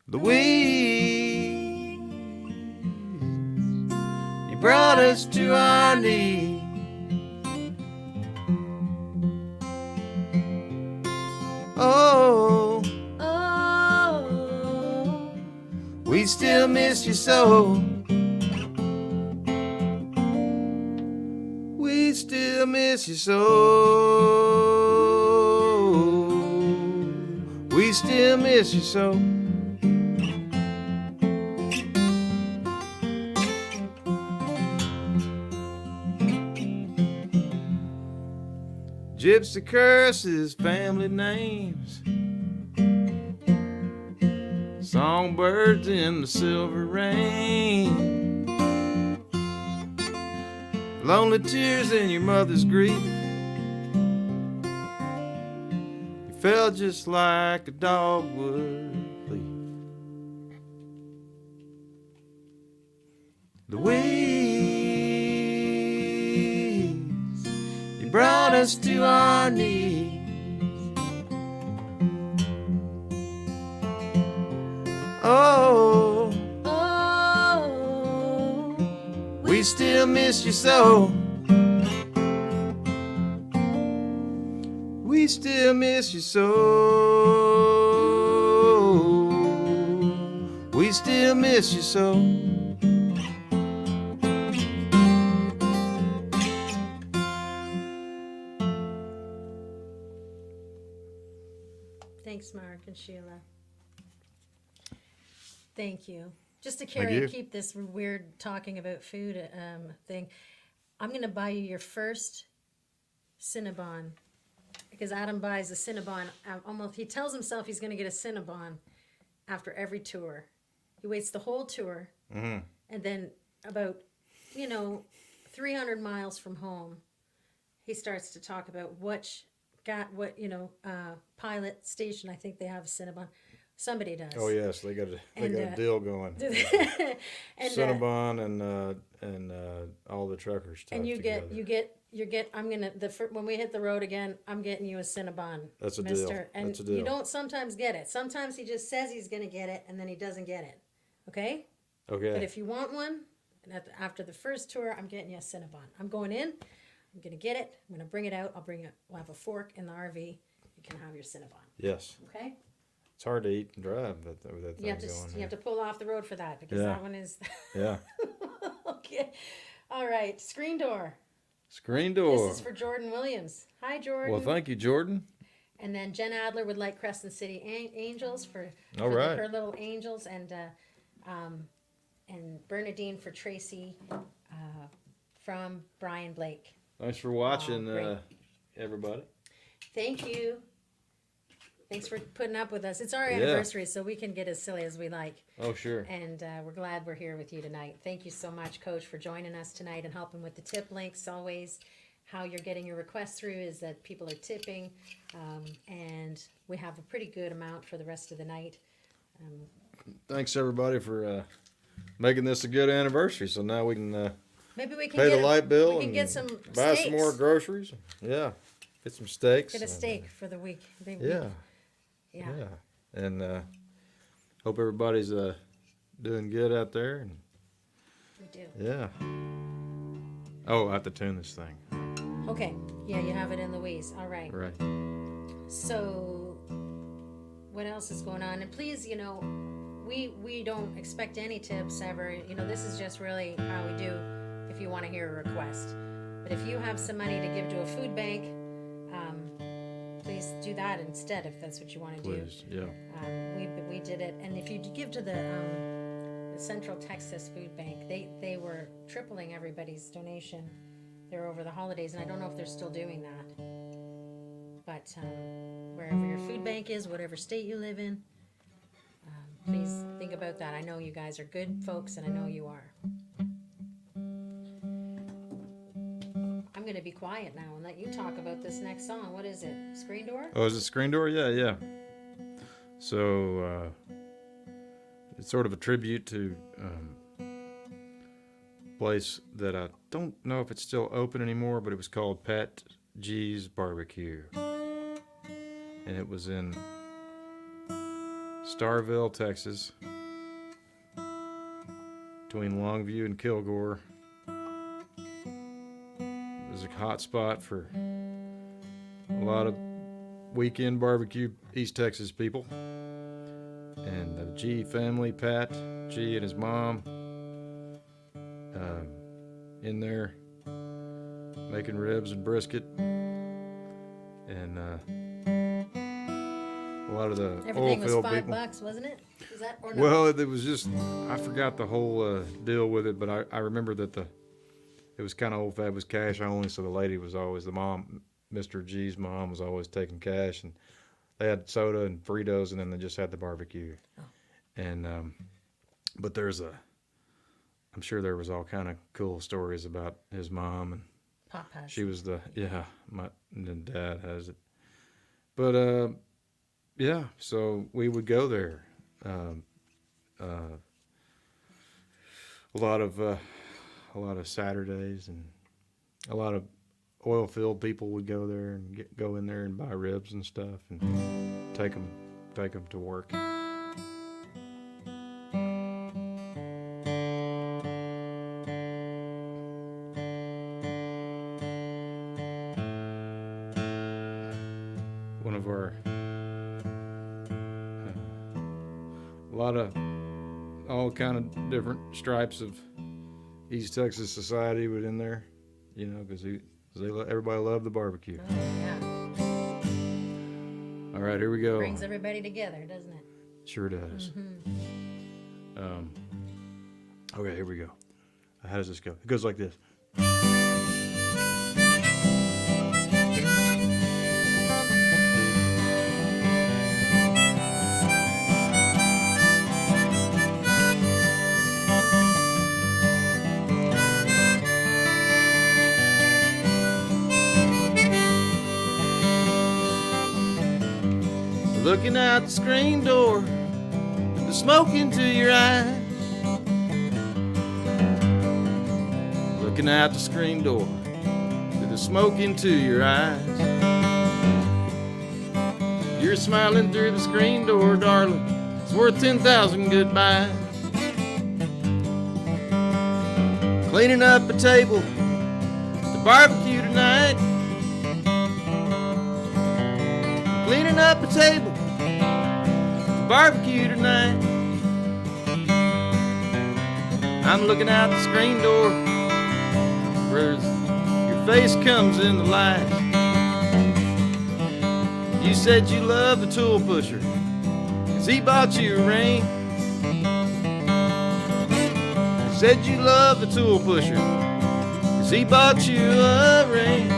Louise, you brought us to our knees. Oh, we still miss you so. We still miss you so. We still miss you so. Gypsy curses, family names. Songbirds in the silver rain. Lonely tears in your mother's grief. You felt just like a dogwood leaf. Louise, us to our knees. Oh, Oh, we still miss you so. We still miss you so. We still miss you so. thanks, Mark and Sheila. Thank you. Just to you. keep this weird talking about food thing, I'm going to buy you your first Cinnabon, because Adam buys a Cinnabon. Almost, he tells himself he's going to get a Cinnabon after every tour. He waits the whole tour, and then about 300 miles from home, he starts to talk about what pilot station I think they have a Cinnabon. Somebody does. Oh yes, they got a deal going. And Cinnabon and all the truckers. and you get I'm gonna when we hit the road again, I'm getting you a Cinnabon. That's a deal. Mister. And That's a deal. you don't sometimes get it. Sometimes he just says he's gonna get it and then he doesn't get it. Okay? Okay. But if you want one, and after the first tour, I'm getting you a Cinnabon. I'm going in. I'm gonna get it. I'm gonna bring it out. We'll have a fork in the RV. You can have your Cinnabon. Yes. Okay? It's hard to eat and drive with that thing You have to going. you have to pull off the road for that because Yeah. that one is Yeah. okay. All right, screen door. Screen door. This is for Jordan Williams. Hi, Jordan. Well, thank you, Jordan. And then Jen Adler would like Crescent City Angels for All right. her little angels, and Bernadine for Tracy from Brian Blake. Thanks for watching, great. everybody. Thank you. Thanks for putting up with us. It's our Yeah. anniversary, so we can get as silly as we like. Oh, sure. And we're glad we're here with you tonight. Thank you so much, Coach, for joining us tonight and helping with the tip links. Always, how you're getting your requests through is that people are tipping, and we have a pretty good amount for the rest of the night. Thanks, everybody, for making this a good anniversary. So now we can Maybe we can pay get the light bill We can and get some buy steaks. some more groceries. Yeah. Get some steaks. Get a and, steak for the week. Yeah. Yeah. Yeah. And hope everybody's doing good out there. And We do. yeah. Oh, I have to tune this thing. Okay. Yeah, you have it in Louise. All right. Right. So, what else is going on? And please, we don't expect any tips ever. This is just really how we do if you want to hear a request. But if you have some money to give to a food bank, please do that instead if that's what you want to do. Please. Yeah. We did it, and if you give to the Central Texas Food Bank, they were tripling everybody's donation there over the holidays, and I don't know if they're still doing that. But wherever your food bank is, whatever state you live in, please think about that. I know you guys are good folks, and I know you are. I'm going to be quiet now and let you talk about this next song. What is it? Screen door? Oh, is it Screen Door? Yeah, yeah. So it's sort of a tribute to a place that I don't know if it's still open anymore, but it was called Pat G's Barbecue. And it was in Starville, Texas, between Longview and Kilgore. It was a hot spot for a lot of weekend barbecue East Texas people. And the G family, Pat G and his mom, in there making ribs and brisket. And a lot of the Everything was oil field $5, people. wasn't it? Is that or no? Well, it was just, I forgot the whole deal with it, but I remember that it was kind of old fat, it was cash only, so the lady was always, the mom, Mr. G's mom was always taking cash, and they had soda and Fritos, and then they just had the barbecue. Oh. And, but I'm sure there was all kind of cool stories about his mom, and Pop has. she was and then dad has it. But, yeah, so we would go there. A lot of Saturdays and a lot of oil field people would go there and go in there and buy ribs and stuff and take them to work. One of our a lot of all kind of different stripes of East Texas society was in there, you know, because everybody loved the barbecue. Oh, yeah. All right, here we go. Brings everybody together, doesn't it? Sure does. Okay, here we go. How does this go? It goes like this. Looking out the screen door, the smoke into your eyes. Looking out the screen door, the smoke into your eyes. You're smiling through the screen door, darling. It's worth 10,000 goodbyes. Cleaning up a table to barbecue tonight. Cleaning up a table to barbecue tonight. I'm looking out the screen door where your face comes in the light. You said you love the tool pusher 'cause he bought you a ring. You said you love the tool pusher 'cause he bought you a ring.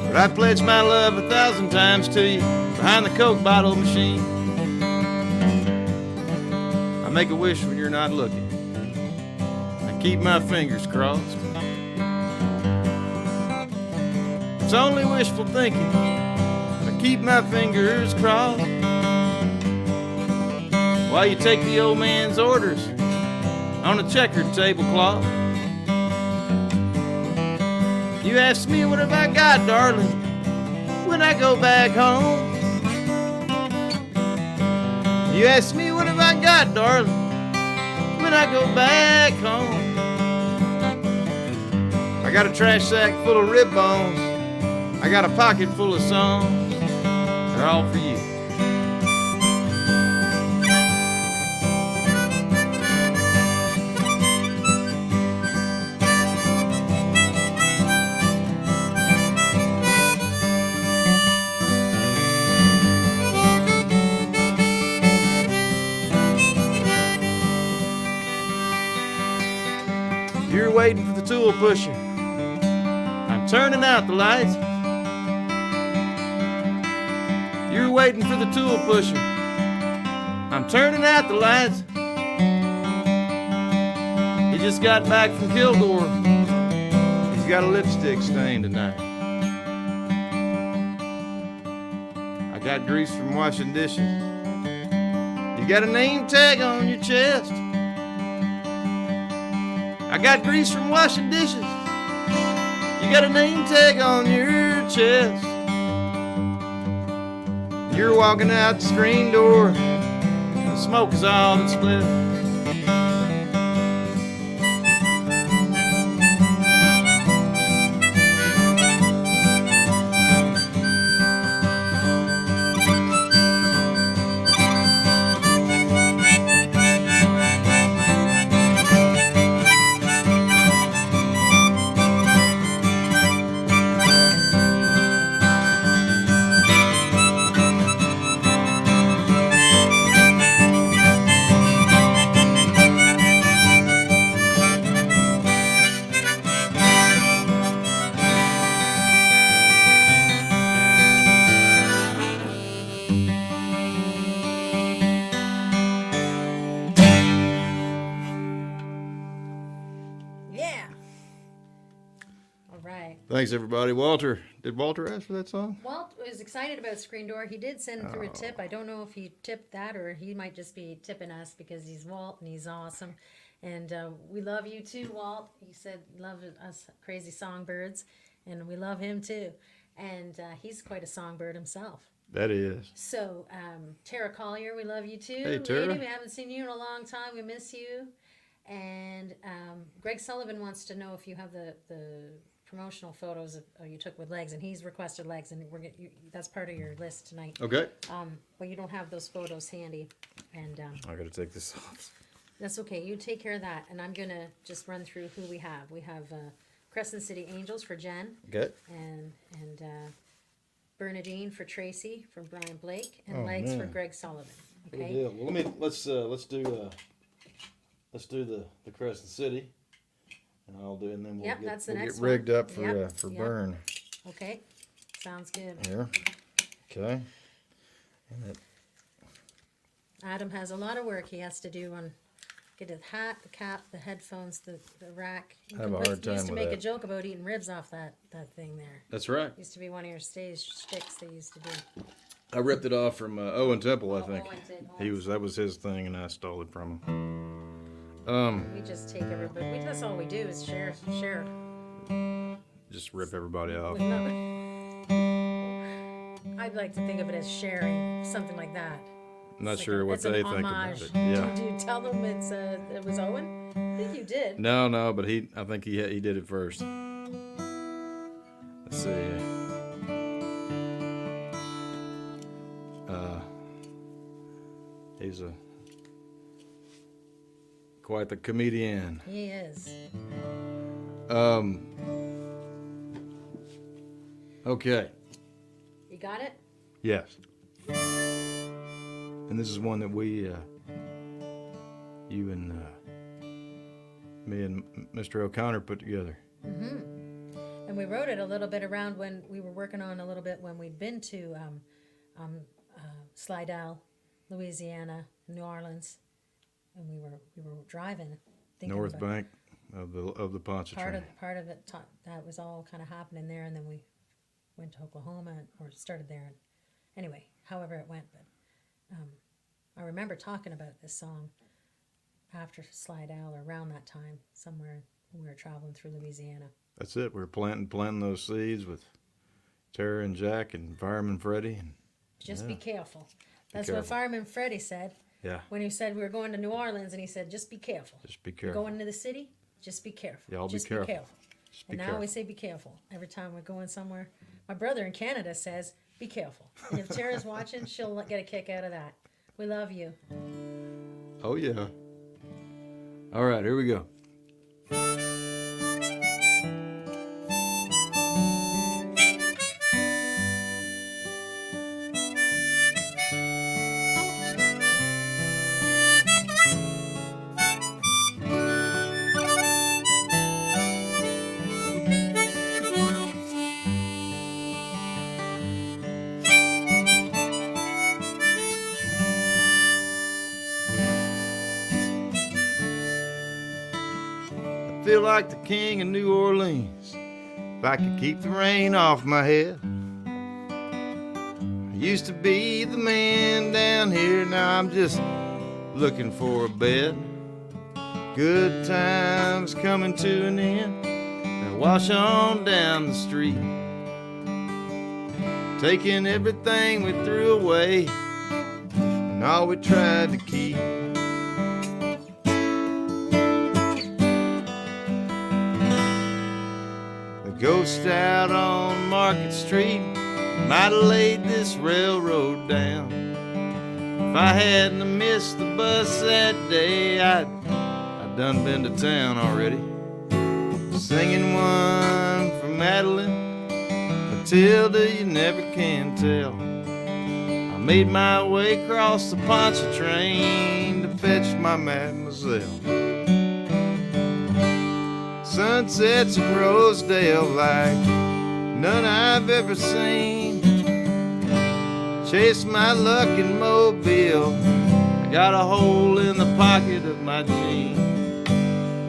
But I pledge my love 1,000 times to you behind the Coke bottle machine. I make a wish when you're not looking. I keep my fingers crossed. It's only wishful thinking. I keep my fingers crossed. While you take the old man's orders on a checkered tablecloth. You ask me what have I got, darling, when I go back home. You ask me what have I got, darling, when I go back home. I got a trash sack full of rib bones. I got a pocket full of songs. They're all for you. You're waiting for the tool pusher. I'm turning out the lights. You're waiting for the tool pusher. I'm turning out the lights. He just got back from Kilgore. He's got a lipstick stain tonight. I got grease from washing dishes. You got a name tag on your chest. I got grease from washing dishes. You got a name tag on your chest. You're walking out the screen door. The smoke is all that's left. Thanks, everybody. Walter, did Walter ask for that song? Walt was excited about Screen Door. He did send through a tip. I don't know if he tipped that or he might just be tipping us because he's Walt and he's awesome. And we love you too, Walt. He said, love us crazy songbirds. And we love him too. And he's quite a songbird himself. That is. So, Tara Collier, we love you too. Hey, Tara. Lady, we haven't seen you in a long time. We miss you. And Greg Sullivan wants to know if you have the promotional photos you took with legs, and he's requested legs, and that's part of your list tonight. Okay. But you don't have those photos handy, and I got to take this off. that's okay. You take care of that, and I'm gonna just run through who we have. We have Crescent City Angels for Jen, Okay. and Bernadine for Tracy from Brian Blake, and legs for Greg Sullivan. Good Okay. deal. Well, let's do the Crescent City, and and then Yep, that's the we'll next get rigged one. up for Yep, for yep. burn Okay. Sounds good. here. Okay. And it, Adam has a lot of work he has to do on get his hat, the cap, the headphones, the rack. I have a hard You time used to with make a that. joke about eating ribs off that thing there. that's right. Used to be one of your stage sticks they used to do. I ripped it off from Owen Temple, I Oh, think. Owen did. That was his thing, and I stole it from him. We just take everybody. That's all we do is share. Just rip everybody off. With I'd like to think of it as sharing, something like that. I'm not It's sure like what it's an they think about homage. it. Yeah. Did you tell them it was Owen? I think you did. No, but I think he did it first. Let's see. He's quite the comedian. He is. Okay. You got it? Yes. And this is one that we, you and me and Mr. O'Connor put together. And we wrote it a little bit around when we were working on a little bit when we'd been to Slidell, Louisiana, New Orleans, and we were driving. Thinking North about Bank of the Pontchartrain. part of it that was all kind of happening there, and then we went to Oklahoma or started there. And anyway, however it went, but I remember talking about this song after Slidell or around that time, somewhere when we were traveling through Louisiana. That's it. We were planting those seeds with Tara and Jack and Fireman Freddie. And Just be careful. That's careful. what Fireman Freddie said yeah, when he said we were going to New Orleans, and he said, just be careful. just be You're careful. going into the city, just be careful. Y'all be Just careful. Be careful. Just be And now careful. we say be careful every time we're going somewhere. My brother in Canada says, be careful. And if Tara's watching, she'll get a kick out of that. We love you. Oh yeah. All right, here we go. Feel like the king of New Orleans if I could keep the rain off my head. I used to be the man down here, now I'm just looking for a bed. Good times coming to an end, now wash on down the street, taking everything we threw away and all we tried to keep. Ghost out on Market Street might have laid this railroad down. If I hadn't have missed the bus that day, I'd done been to town already. Singing one for Madeline, Matilda, you never can tell. I made my way across the Pontchartrain to fetch my mademoiselle. Sunsets in Rosedale like none I've ever seen. Chase my luck in Mobile, I got a hole in the pocket of my jeans.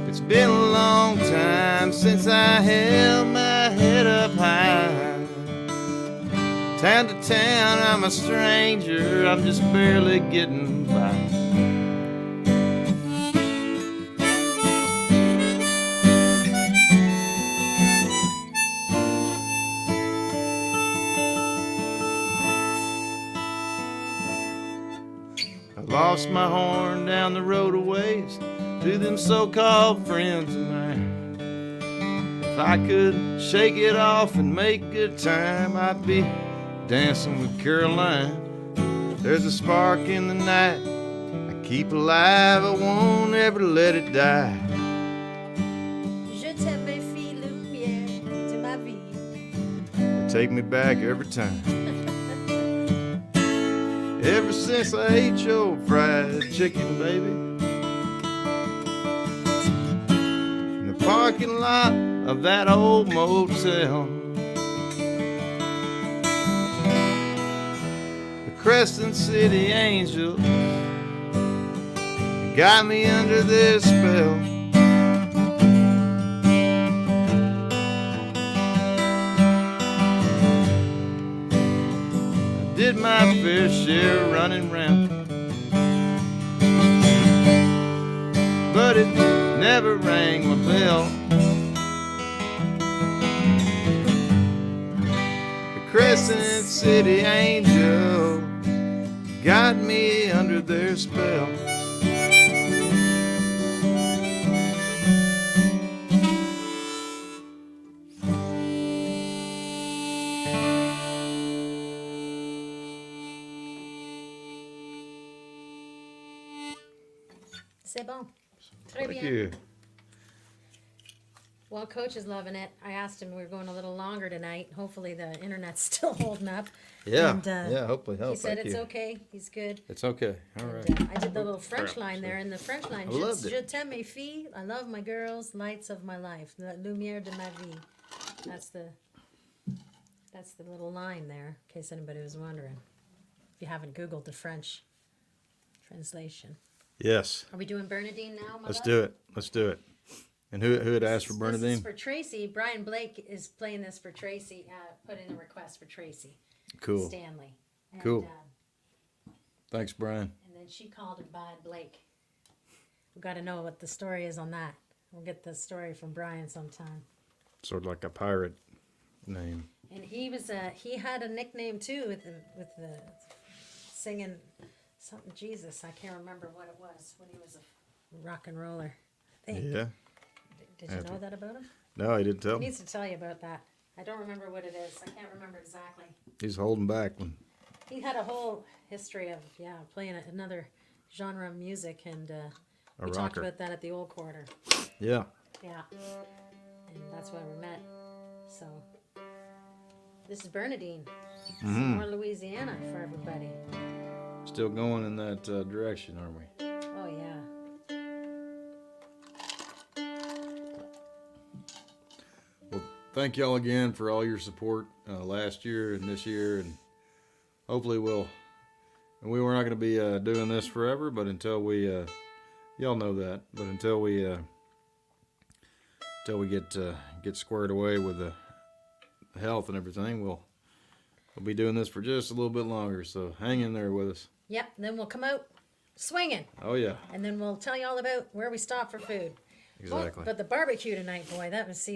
It's been a long time since I held my head up high. Town to town, I'm a stranger, I'm just barely getting by. lost my horn down the road a ways to them so-called friends of mine. If I could shake it off and make good time, I'd be dancing with Caroline. There's a spark in the night I keep alive, I won't ever let it die. Je t'aime, mes filles, lumière de ma vie. They take me back every time. Ever since I ate your fried chicken, baby, in the parking lot of that old motel, the Crescent City Angels got me under their spell. I did my fair share running round, but it never rang my bell. The Crescent City Angel got me under their spell. C'est bon. Très Thank bien. you. Well, Coach is loving it. I asked him we were going a little longer tonight. Hopefully the internet's still holding up. Yeah, And, yeah, hopefully. He said it's okay. He's good. It's okay. All right. And, I did the little French line there. In the French line, I loved it. Je t'aime, mes filles. I love my girls, lights of my life. La lumière de ma vie. That's the little line there, in case anybody was wondering. If you haven't Googled the French translation. Yes. Are we doing Bernadine now, Let's do it. Let's do it. And who had asked for This Bernadine? is for Tracy. Brian Blake is playing this for Tracy. Put in a request for Tracy Cool. Stanley. And, Cool. Thanks, Brian. and then she called him Bad Blake. We got to know what the story is on that. We'll get the story from Brian sometime. Sort of like a pirate name. And he was he had a nickname too with the singing something Jesus. I can't remember what it was when he was a rock and roller. I think. Yeah. Did you know that about him? No, he didn't tell He me. needs to tell you about that. I don't remember what it is. I can't remember exactly. He's holding back. He had a whole history of playing another genre of music, and we talked rocker. about that at the old quarter. Yeah. Yeah, and that's why we met. So this is Bernadine, some more Louisiana for everybody. Still going in that direction, aren't we? Oh yeah. Well, thank y'all again for all your support last year and this year, and hopefully and we were not going to be doing this forever, but until we, y'all know that, but until we get squared away with the health and everything, we'll be doing this for just a little bit longer. So hang in there with us. Yep. Then we'll come out swinging, Oh yeah, and then we'll tell you all about where we stop for food. exactly. But the barbecue tonight, boy, that was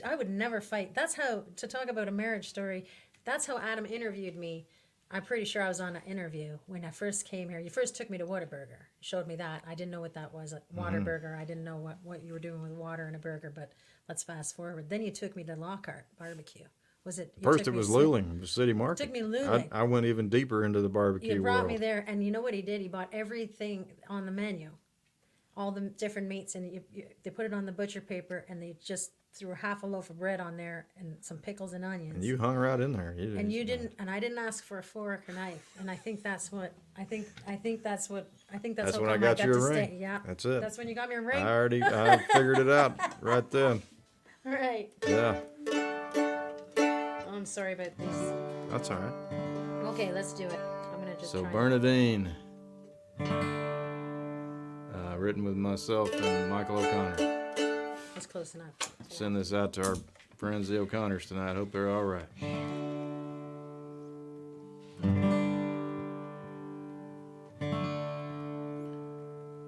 I would never fight. That's how, to talk about a marriage story, that's how Adam interviewed me. I'm pretty sure I was on an interview when I first came here. You first took me to Whataburger. Showed me that. I didn't know what that was, Waterburger. I didn't know what you were doing with water and a burger, but let's fast forward. Then you took me to Lockhart Barbecue. Was it? First it was Luling, the city market. Took me Luling. I went even deeper into the barbecue You brought world. me there, and you know what he did? He bought everything on the menu, all the different meats, and they put it on the butcher paper, and they just threw half a loaf of bread on there and some pickles and onions. And you hung right in there. And you didn't, and I didn't ask for a fork or knife, and I think that's what I think that's That's how when I come got you a to ring. stay. Yeah, That's it. That's when you got me a ring. I figured it out right then. All right. Yeah, Oh, I'm sorry about this. that's all right. Okay, let's do it. I'm gonna just So try. Bernadine, written with myself and Michael O'Connor. That's close enough. Send this out to our friends the O'Connors tonight. Hope they're all right.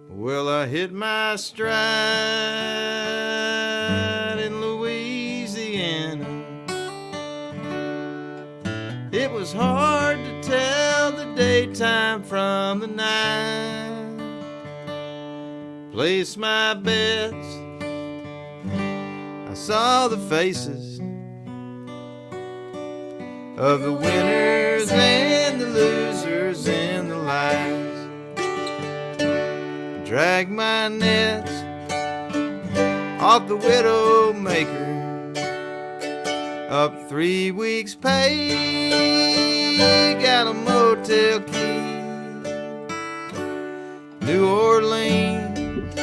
Well, I hit my stride in Louisiana. It was hard to tell the day time from the night. Place my bets. I saw the faces of the winners and the losers in the lights. Drag my nets off the widow maker, up 3 weeks' pay. Got a motel key. New Orleans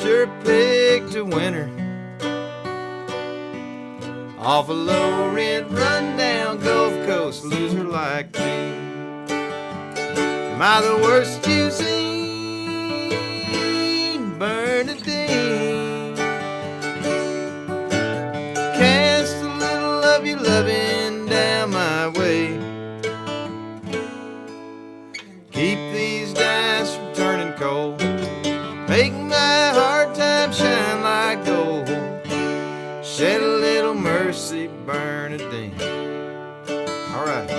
sure picked a winner off a low rent rundown Gulf Coast loser like me. Am I the worst you've seen, Bernadine? Cast a little of your loving down my way. Keep these dice from turning cold. Make my hard time shine like gold. Shed a little mercy, Bernadine. All right.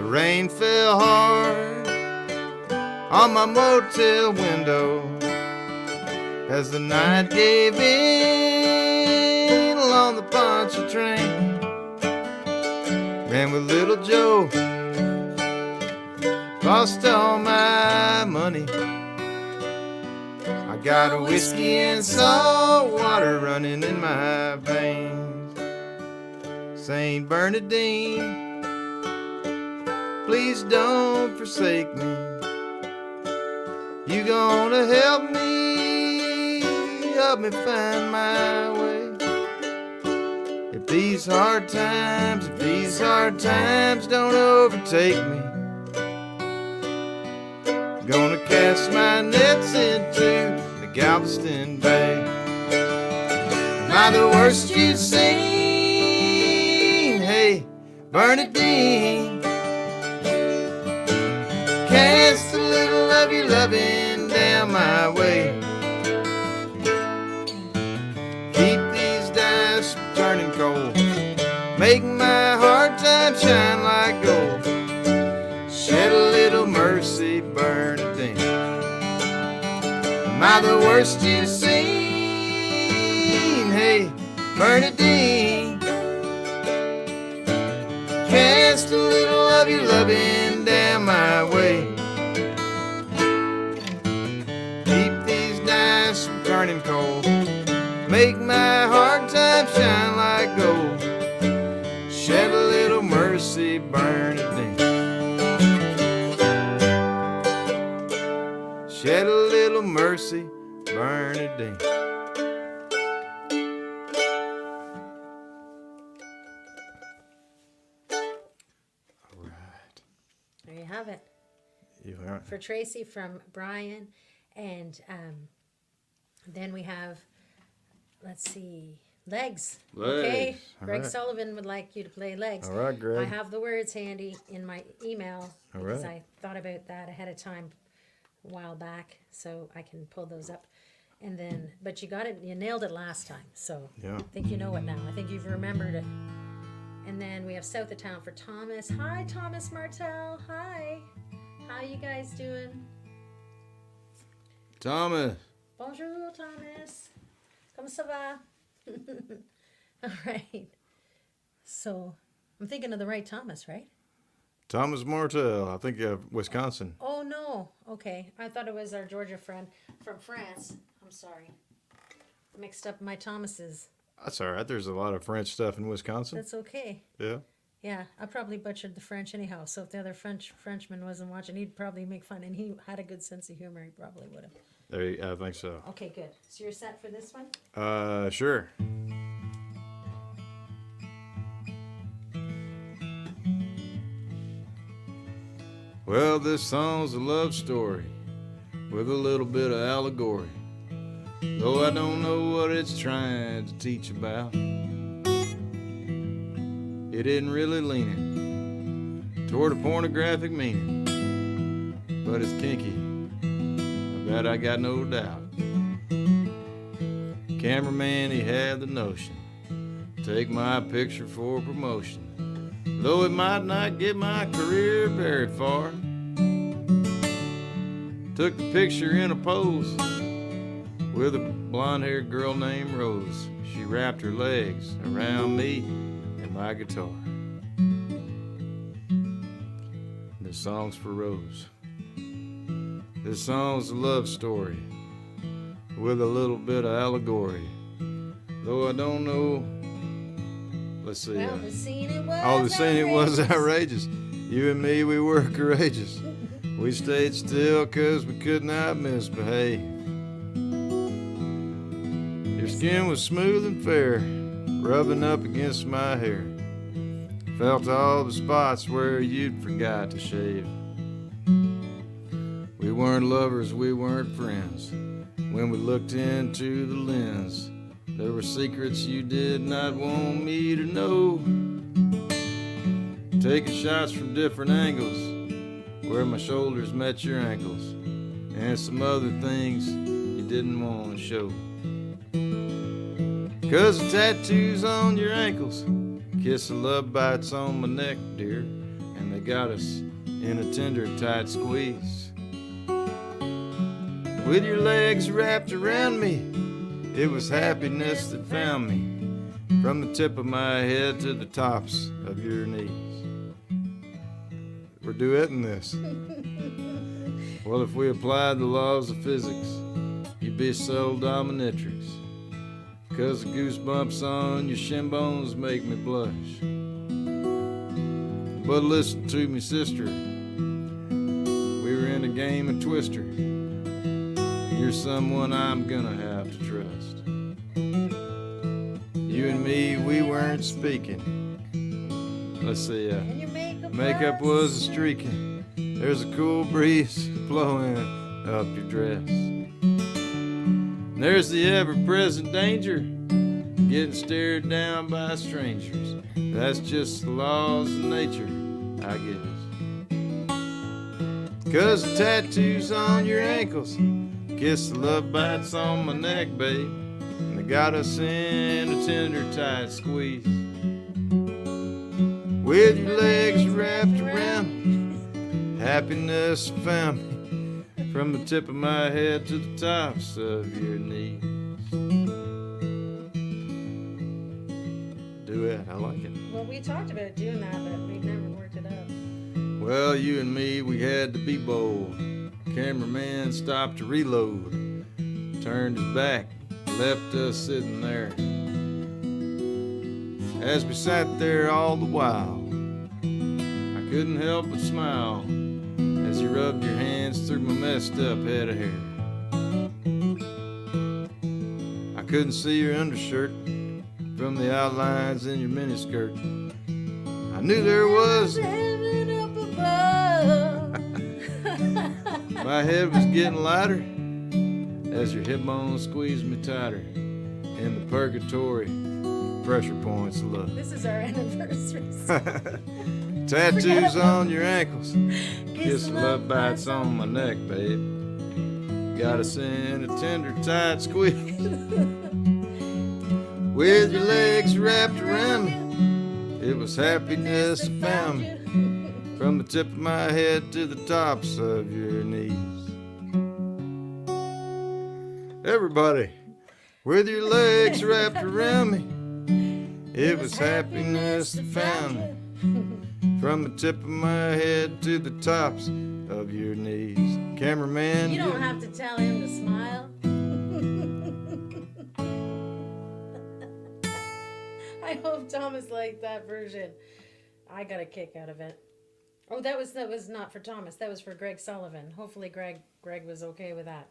Rain fell hard on my motel window as the night gave in along the Poncha train. Ran with little Joe, lost all my money. I got a whiskey and salt water running in my veins. Saint Bernadine, please don't forsake me. You gonna help me find my way. If these hard times don't overtake me, gonna cast my nets into the Galveston Bay. Am I the worst you've seen? Hey, Bernadine, cast a little of your loving down my way. Keep these dice from turning cold. Make my hard time shine like gold. Shed a little mercy, Bernadine. Am I the worst you've seen? Hey, Bernadine, cast a little of your loving down my way. Keep these dice from turning cold. Make my hard time shine like gold. Shed a little mercy, Bernadine. Shed a little mercy, Bernadine. All right. There you have it. You all right? For Tracy from Brian. And then we have, let's see, legs. Okay. Legs. All Greg right. Sullivan would like you to play legs. All right, Greg. I have the words handy in my email All because right. I thought about that ahead of time a while back, so I can pull those up. And then, but you got it, you nailed it last time, so Yeah. I think you know it now. I think you've remembered it. And then we have south of town for Thomas. Hi, Thomas Martell. Hi. How you guys doing? Thomas. Bonjour, Thomas. Comment ça va? All right. So, I'm thinking of the right Thomas, right? Thomas Martell. I think Wisconsin. Oh, no. Okay. I thought it was our Georgia friend from France. I'm sorry. Mixed up my Thomases. That's all right. There's a lot of French stuff in Wisconsin. That's okay. Yeah. Yeah, I probably butchered the French anyhow. So if the other Frenchman wasn't watching, he'd probably make fun. And he had a good sense of humor. He probably would have. I think so. Okay, good. So you're set for this one? Sure. Well, this song's a love story with a little bit of allegory. Though I don't know what it's trying to teach about, it isn't really leaning toward a pornographic meaning, but it's kinky, of that I got no doubt. Cameraman, he had the notion, take my picture for promotion, though it might not get my career very far. Took the picture in a pose with a blonde-haired girl named Rose. She wrapped her legs around me and my guitar. This song's for Rose. This song's a love story with a little bit of allegory. Though I don't know, let's see. Well, the scene it was Oh, the scene it was outrageous. You and me, we were courageous. We stayed still 'cause we could not misbehave. Your skin was smooth and fair, rubbing up against my hair. Felt all the spots where you'd forgot to shave. We weren't lovers, we weren't friends. When we looked into the lens, there were secrets you did not want me to know. Taking shots from different angles, where my shoulders met your ankles, and some other things you didn't want to show. 'Cause the tattoos on your ankles, kiss of love bites on my neck, dear, and they got us in a tender, tight squeeze. With your legs wrapped around me, it was happiness that found me, from the tip of my head to the tops of your knees. We're duetting this. Well, if we applied the laws of physics, you'd be subtle dominatrix. 'Cause the goosebumps on your shin bones make me blush. But listen to me, sister, we were in a game of Twister. You're someone I'm gonna have to trust. You and me, we weren't speaking. Let's see, And your makeup was a streaking. There's a cool breeze blowing up your dress. And there's the ever-present danger, getting stared down by strangers. That's just the laws of nature, I guess. 'Cause the tattoos on your ankles, kiss the love bites on my neck, babe, and they got us in a tender, tight squeeze. With your legs wrapped around me, happiness found me, from the tip of my head to the tops of your knees. Duet, I like it. Well, we talked about doing that, but we've never worked it out. Well, you and me, we had to be bold. Cameraman stopped to reload, turned his back, left us sitting there. As we sat there all the while, I couldn't help but smile as you rubbed your hands through my messed up head of hair. I couldn't see your undershirt from the outlines in your miniskirt. I knew there was. Heaven up above. My head was getting lighter as your hip bones squeezed me tighter in the purgatory pressure points of love. This is our anniversary. Tattoos on your ankles, kiss love bites on my neck, babe. Got us in a tender, tight squeeze. With your legs wrapped around me, it was happiness that found me, from the tip of my head to the tops of your knees. Everybody, with your legs wrapped around me, it was happiness that found me, from the tip of my head to the tops of your knees. Cameraman, You don't have to tell him to smile. I hope Thomas liked that version. I got a kick out of it. Oh, that was not for Thomas. That was for Greg Sullivan. Hopefully Greg was okay with that.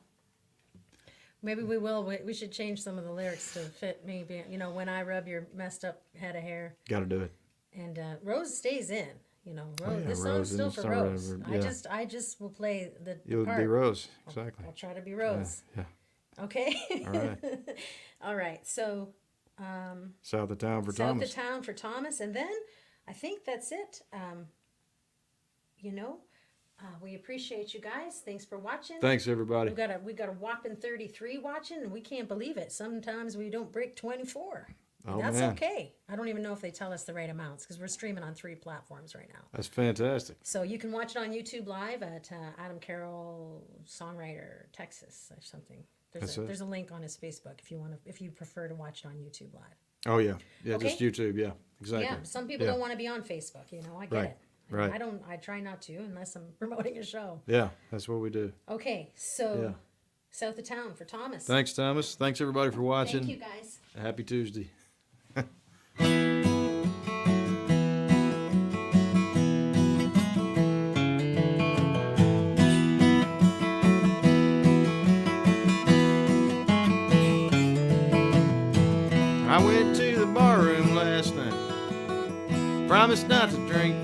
Maybe we will. We should change some of the lyrics to fit maybe, when I rub your messed up head of hair. Gotta do it. And Rose stays in. you know, Oh, Rose. yeah, This Rose song's still in for the Rose. Star River, yeah. I just will play the You'll part. be Rose, exactly. I'll try to be Rose. Yeah. Okay. All right. All right. So South of town for south Thomas. of town for Thomas, and then I think that's it. You know, we appreciate you guys. Thanks for watching. Thanks, everybody. We got a whopping 33 watching, and we can't believe it. Sometimes we don't break 24. And Oh, that's man. okay. I don't even know if they tell us the right amounts because we're streaming on 3 platforms right now. That's fantastic. So you can watch it on YouTube Live at Adam Carroll Songwriter Texas or something. There's a link on his Facebook if you prefer to watch it on YouTube Live. Oh, yeah. Yeah, Okay. just YouTube. Yeah, exactly. Yeah, some people Yeah. don't want to be on Facebook. You know, I get Right, it. right. I try not to unless I'm promoting a show. Yeah, that's what we do. Okay, so Yeah. south of town for Thomas. Thanks, Thomas. Thanks, everybody, for watching. Thank you, guys. Happy Tuesday. I went to the bar room last night. Promised not to drink.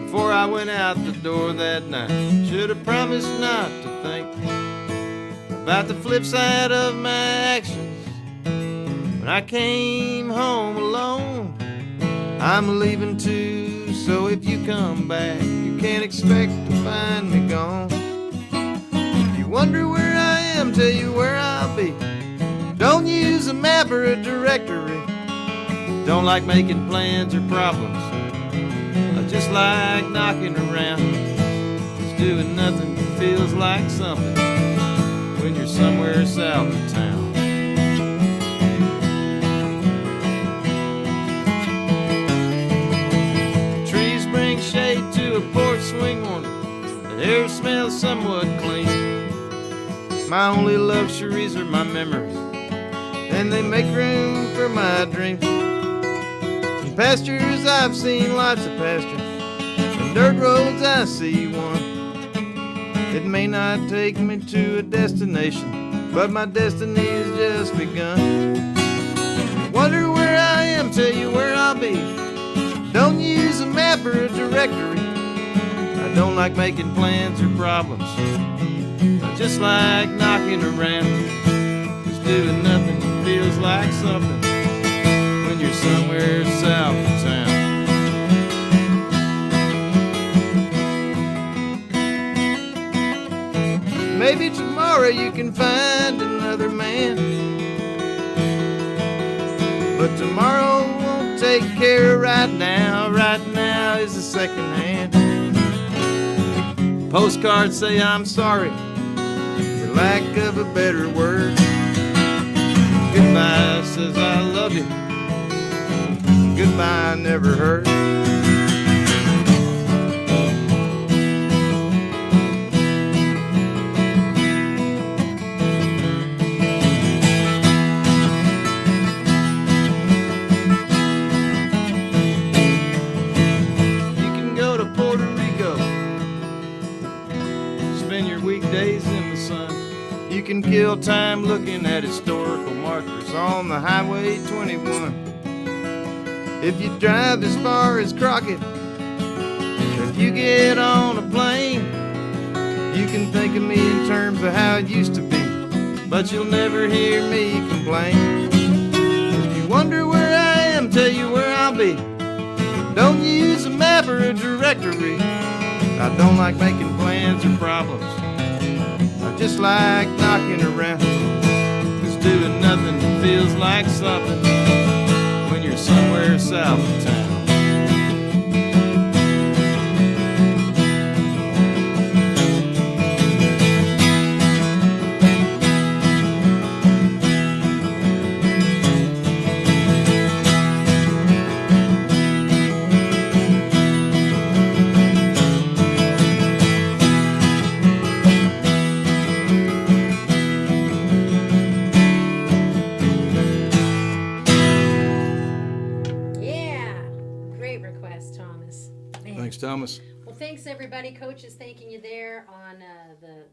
Before I went out the door that night, should have promised not to think about the flip side of my actions. When I came home alone, I'm leaving too, so if you come back, you can't expect to find me gone. If you wonder where I am, tell you where I'll be. Don't use a map or a directory. Don't like making plans or problems. I just like knocking around. Just doing nothing feels like something when you're somewhere south of town. Trees bring shade to a porch swing warmer. The air smells somewhat clean. My only luxuries are my memories, and they make room for my dreams. In pastures I've seen lots of pastures, and dirt roads I see one. It may not take me to a destination, but my destiny has just begun. Wonder where I am, tell you where I'll be. Don't use a map or a directory. I don't like making plans or problems. I just like knocking around. Just doing nothing feels like something when you're somewhere south of town. Maybe tomorrow you can find another man, but tomorrow won't take care of right now. Right now is the second hand. Postcards say I'm sorry, for lack of a better word. Goodbye says I love you. Goodbye never hurt. You can go to Puerto Rico, spend your weekdays in the sun. You can kill time looking at historical markers on the Highway 21. If you drive as far as Crockett, if you get on a plane, you can think of me in terms of how it used to be, but you'll never hear me complain. If you wonder where I am, tell you where I'll be. Don't use a map or a directory. I don't like making plans or problems. I just like knocking around. Just doing nothing feels like something when you're somewhere south of town. Yeah, great request, Thomas. Man. Thanks, Thomas. Well, thanks everybody. Coach is thanking you there on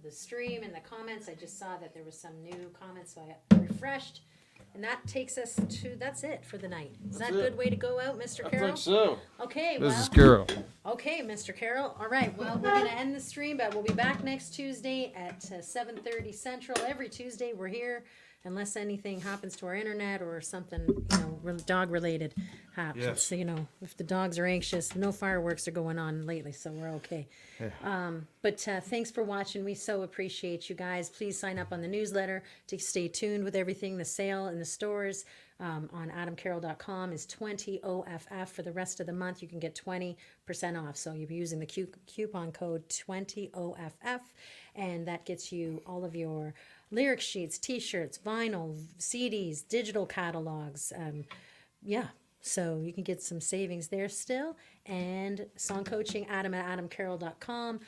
the stream and the comments. I just saw that there was some new comments, so I refreshed. And that takes us to, that's it for the night. Is that That's a it. good way to go out, Mr. I Carroll? think so. Okay, This well. is Carol. Okay, Mr. Carroll. All right. Well, we're gonna end the stream, but we'll be back next Tuesday at 7:30 Central. Every Tuesday we're here, unless anything happens to our internet or something, dog related happens. Yes. So if the dogs are anxious, no fireworks are going on lately, so we're okay. But thanks for watching. We so appreciate you guys. Please sign up on the newsletter to stay tuned with everything. The sale in the stores on adamcarroll.com is 20 OFF. For the rest of the month, you can get 20% off. So you'll be using the coupon code 20 OFF, and that gets you all of your lyric sheets, t-shirts, vinyl, CDs, digital catalogs. So you can get some savings there still. And song coaching, Adam at adamcarroll.com.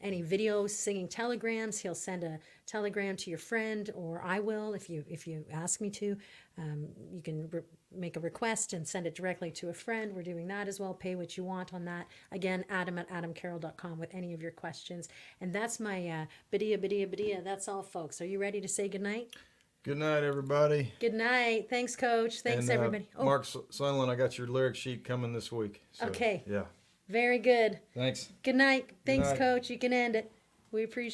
Any videos, singing telegrams, he'll send a telegram to your friend, or I will if you ask me to. You can make a request and send it directly to a friend. We're doing that as well. Pay what you want on that. Again, Adam at adamcarroll.com with any of your questions. And that's my bidia. That's all, folks. Are you ready to say goodnight? Good night, everybody. Good night. Thanks, Coach. Thanks, And, everybody. Oh, Mark Sunland, I got your lyric sheet coming this week. So, Okay. Yeah. very good. Thanks. Good night. Thanks, night. Coach. You can end it. We appreciate